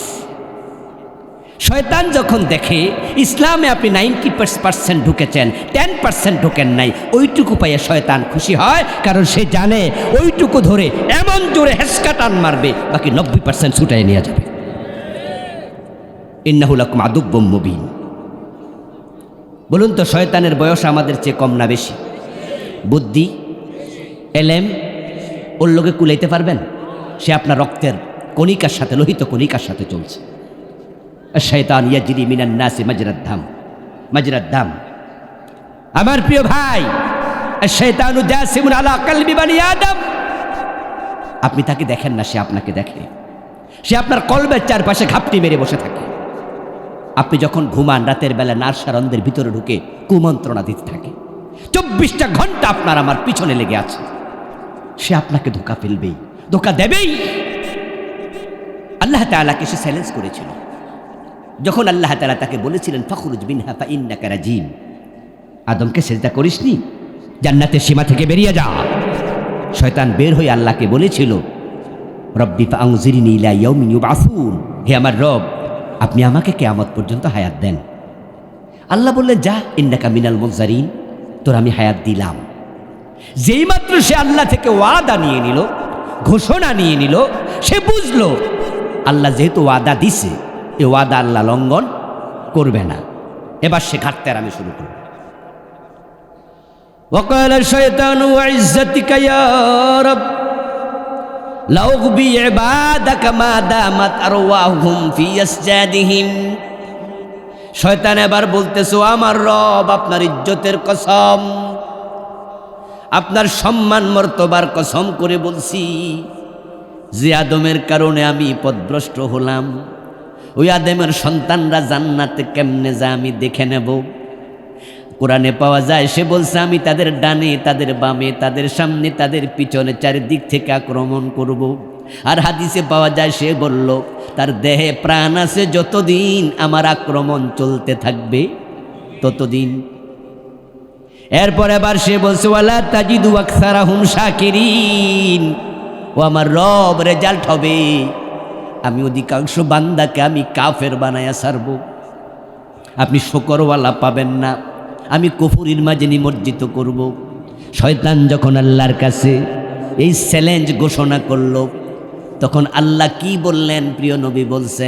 শয়তান যখন দেখে ইসলামে আপনি 90% ঢুকেছেন, 10% ঢুকেন নাই, ওইটুকু পাইয়া শয়তান খুশি হয়, কারণ সে জানে ওইটুকু ধরে এমন জোরে হেসকা টান মারবে, বাকি 90% ছুটাই নিয়ে যাবে। ইন্নাহু লাকুম আদুব্বুম মুবিন। বলুন তো, শয়তানের বয়স আমাদের চেয়ে কম না বেশি? বুদ্ধি, এলেম ওর লোকে কুলাইতে পারবেন? সে আপনার রক্তের কণিকার সাথে, লোহিত কণিকার সাথে চলছে। শয়তান ইয়াজরি মিনান নাসি মাজরাদ দাম। আমার প্রিয় ভাই, শয়তানু জাসিমুন আলা কলবি বানি আদম। আপনি তাকে দেখেন না, সে আপনাকে দেখে। সে আপনার কলবের চারপাশে ঘাপটি মেরে বসে থাকে। আপনি যখন ঘুমান, রাতের বেলা নারসারন্দের ভিতরে ঢুকে কুমন্ত্রণা দিতে থাকে। 24টা ঘন্টা আপনার আমার পিছনে লেগে আছে। সে আপনাকে ধোঁকা ফেলবেই, ধোঁকা দেবেই। আল্লাহ তাআলাকে সে চ্যালেঞ্জ করেছিল, যখন আল্লাহ তাআলা তাকে বলেছিলেন, ফাখরুজ মিনহা ফাইন্নাকা রাজিম। আদমকে সিজদা করিসনি, জান্নাতের সীমা থেকে বেরিয়ে যা। শয়তান বের হয়ে আল্লাহকে বলেছিল, রব্বি ফাআনজিরনি ইলা ইয়াউমি ইউবআসুন। হে আমার রব, আপনি আমাকে কিয়ামত পর্যন্ত হায়াত দেন। আল্লাহ বললেন, যা, ইন্নাকা মিনাল মুনজারিন, তোর আমি হায়াত দিলাম। যেই মাত্র সে আল্লাহ থেকে ওয়াদা নিয়ে নিল, ঘোষণা নিয়ে নিল, সে বুঝলো আল্লাহ যেহেতু ওয়াদা দিছে, এ ওয়াদা আল্লাহ লঙ্ঘন করবে না। এবার সে ঘাটতে আর আমি শুরু করব। وقال الشيطان وعزتك يا رب لأغوي عبادك ما دامت أرواحهم في أسجادهم। শয়তান এবার বলতেছো, আমার রব, আপনার ইজ্জতের কসম, আপনার সম্মান মর্তবার কসম করে বলছি, যে আদমের কারণে আমি পথভ্রষ্ট হলাম, ওই আদমের সন্তানরা জান্নাতে কেমনে যায় আমি দেখে নেব। কোরআনে পাওয়া যায়, সে বলছে আমি তাদের ডানে, তাদের বামে, তাদের সামনে, তাদের পিছনে, চারিদিক থেকে আক্রমণ করব। আর হাদিসে পাওয়া যায়, সে বলল তার দেহে প্রাণ আছে যতদিন আমার আক্রমণ চলতে থাকবে ততদিন। এরপর আবার সে বলছে, ওয়ালা তাজিদু আকসারাহুম শাকিরিন, ও আমার রব, রেজাল্ট হবে আমি অধিকাংশ বান্দাকে আমি কাফের বানায়া ছাড়ব, আপনি শুকরওয়ালা পাবেন না, আমি কুফরির মাঝে নিমজ্জিত করব। শয়তান যখন আল্লাহর কাছে এই চ্যালেঞ্জ ঘোষণা করল, তখন আল্লাহ কি বললেন? প্রিয় নবী বলছে,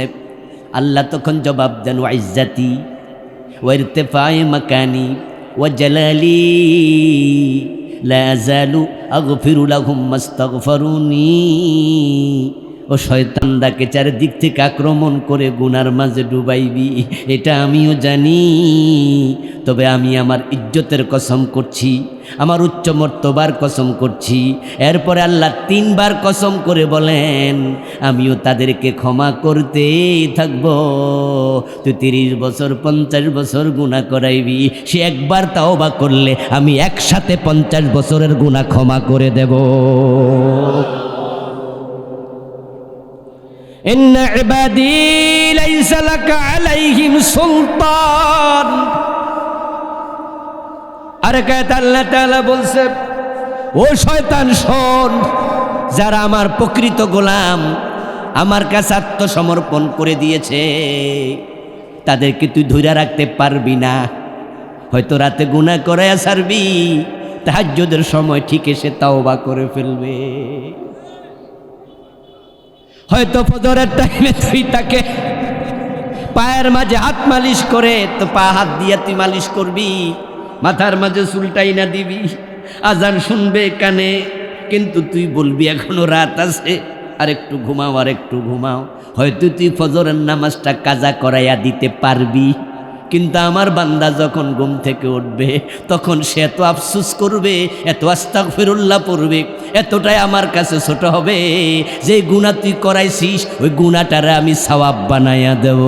আল্লাহ তখন জবাব দেন, ওয়া ইজ্জাতি ওয়া ইরতিফায়ে মাকানি ওয়া জালালি লা আযালু আগফিরু লাহুম মাস্তাগফিরুনি। ও শয়তানদাকে চারিদিক থেকে আক্রমণ করে গুনার মাঝে ডুবাইবি, এটা আমিও জানি, তবে আমি আমার ইজ্জতের কসম করছি, আমার উচ্চ মর্তবার কসম করছি। এরপরে আল্লাহ 3 বার কসম করে বলেন, আমিও তাদেরকে ক্ষমা করতেই থাকব। তুই 30 বছর 50 বছর গুনাহ করাইবি, সে একবার তাওবা করলে আমি একসাথে 50 বছরের গুনাহ ক্ষমা করে দেব। ইন্না ইবাদি লাইসা লাকা আলাইহিম সুলতান। আরে কায়ত আল্লাহ তাআলা বলছে, ও শয়তান শোন, যারা আমার প্রকৃত গোলাম, আমার কাছে আত্মসমর্পণ করে দিয়েছে, তাদেরকে তুই ধরে রাখতে পারবি না। হয়তো রাতে গুনাহ করায়া ছাড়বি, তাহাজ্জুদের সময় ঠিক এসে তাওবা করে ফেলবে। হয়তো ফজরের টাইমে তুই তাকে পায়ের মাঝে হাত মালিশ করে, তো পা হাত দিয়ে তুই মালিশ করবি, মাথার মাঝে চুলটাই না দিবি, আজান শুনবে কানে, কিন্তু তুই বলবি এখনো রাত আছে, আর একটু ঘুমাও, আর একটু ঘুমাও। হয়তো তুই ফজরের নামাজটা কাজা করাইয়া দিতে পারবি, কিন্তু আমার বান্দা যখন ঘুম থেকে উঠবে, তখন সে এত আফসোস করবে, এত আস্তাগফিরুল্লাহ পড়বে, এতটাই আমার কাছে ছোট হবে, যে গুনাহ তুই করাইছিস ওই গুনাহটারে আমি সওয়াব বানাইয়া দেব।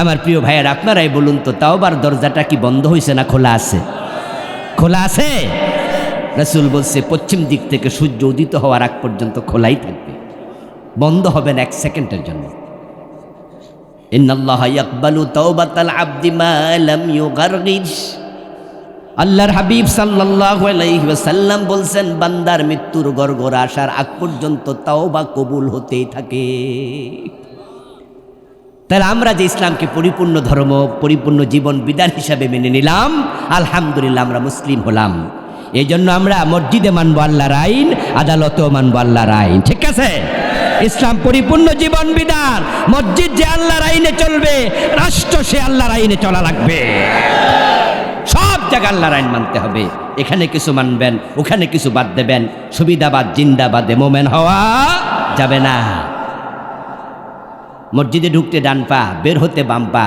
আমার প্রিয় ভাইয়ের, আপনারাই বলুন তো, তাওবার দরজাটা কি বন্ধ হয়েছে না খোলা আছে? খোলা আছে। রাসূল বলছে, পশ্চিম দিক থেকে সূর্য উদিত হওয়ার আগ পর্যন্ত খোলাই থাকবে, বন্ধ হবে না 1 সেকেন্ডের জন্য। ইন্নাল্লাহা ইয়াকবালু তাওবাতাল আবদি মা লাম ইউগারগিস। আল্লাহর হাবিব সাল্লাল্লাহু আলাইহি ওয়াসাল্লাম বলছেন, বান্দার মৃত্যুর গড়গড় আসার আগ পর্যন্ত তাওবা কবুল হতেই থাকে। তাহলে আমরা যে ইসলামকে পরিপূর্ণ ধর্ম, পরিপূর্ণ জীবন বিধান হিসাবে মেনে নিলাম, আলহামদুলিল্লাহ আমরা মুসলিম হলাম। এই জন্য আমরা মসজিদে মানব আল্লাহর আইন, আদালতেও মানব আল্লাহর আইন, ঠিক আছে? ইসলাম পরিপূর্ণ জীবন বিধান। মসজিদ যে আল্লাহর আইনে চলবে, রাষ্ট্র সে আল্লাহর আইনে চলা লাগবে, সব জায়গায় আল্লাহর আইন মানতে হবে। এখানে কিছু মানবেন, ওখানে কিছু বাদ দেবেন, সুবিধাবাদ জিন্দাবাদে মোমেন হওয়া যাবে না। মসজিদে ঢুকতে ডান পা, বের হতে বাম পা,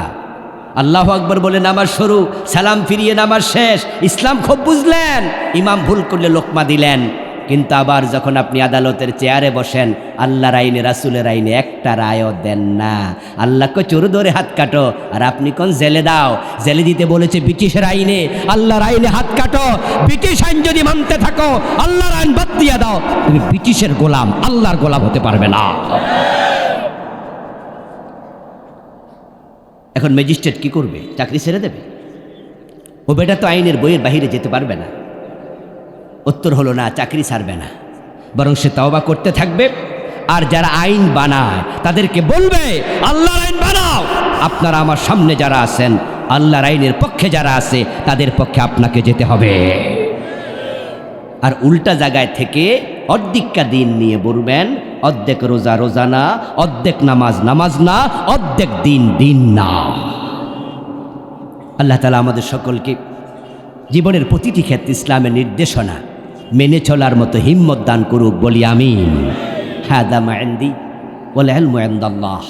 আল্লাহু আকবার বলে নামাজ শুরু, সালাম ফিরিয়ে নামাজ শেষ। ইসলাম খুব বুঝলেন, ইমাম ভুল করলে লোকমা দিলেন, কিন্তু আবার যখন আপনি আদালতের চেয়ারে বসেন, আল্লাহর আইনে, রাসূলের আইনে একটা রায়ও দেন না। আল্লাহকে চোর ধরে হাত কাটো, আর আপনি কোন জেলে দাও। জেলে দিতে বলেছে ব্রিটিশের আইনে, আল্লাহর আইনে হাত কাটো। ব্রিটিশ আইন যদি মানতে থাকো, আল্লাহর আইন বাদ দিয়ে দাও, তুমি ব্রিটিশের গোলাম, আল্লাহর গোলাম হতে পারবে না। এখন ম্যাজিস্ট্রেট কি করবে? চাকরি ছেড়ে দেবে? ও বেটা তো আইনের বইয়ের বাহিরে যেতে পারবে না। উত্তর হলো না, চাকরি ছাড়বে না, বরং সে তওবা করতে থাকবে। আর যারা আইন বানায় তাদেরকে বলবে, আল্লাহর আইন বানাও। আপনারা আমার সামনে যারা আছেন, আল্লাহর আইনের পক্ষে যারা আছে, তাদের পক্ষে আপনাকে যেতে হবে। আর উল্টা জায়গায় থেকে অর্ধিকা দিন নিয়ে বলবেন, অর্ধেক রোজা রোজা না, অর্ধেক নামাজ নামাজ না, অর্ধেক দিন দিন না। আল্লাহ তাআলা আমাদের সকলকে জীবনের প্রতিটি ক্ষেত্রে ইসলামের নির্দেশনা মেনে চলার মতো হিম্মত দান করুক, বলি আমিন। হাদা মা ইনদি ওয়াল ইলমু ইনদাল্লাহ।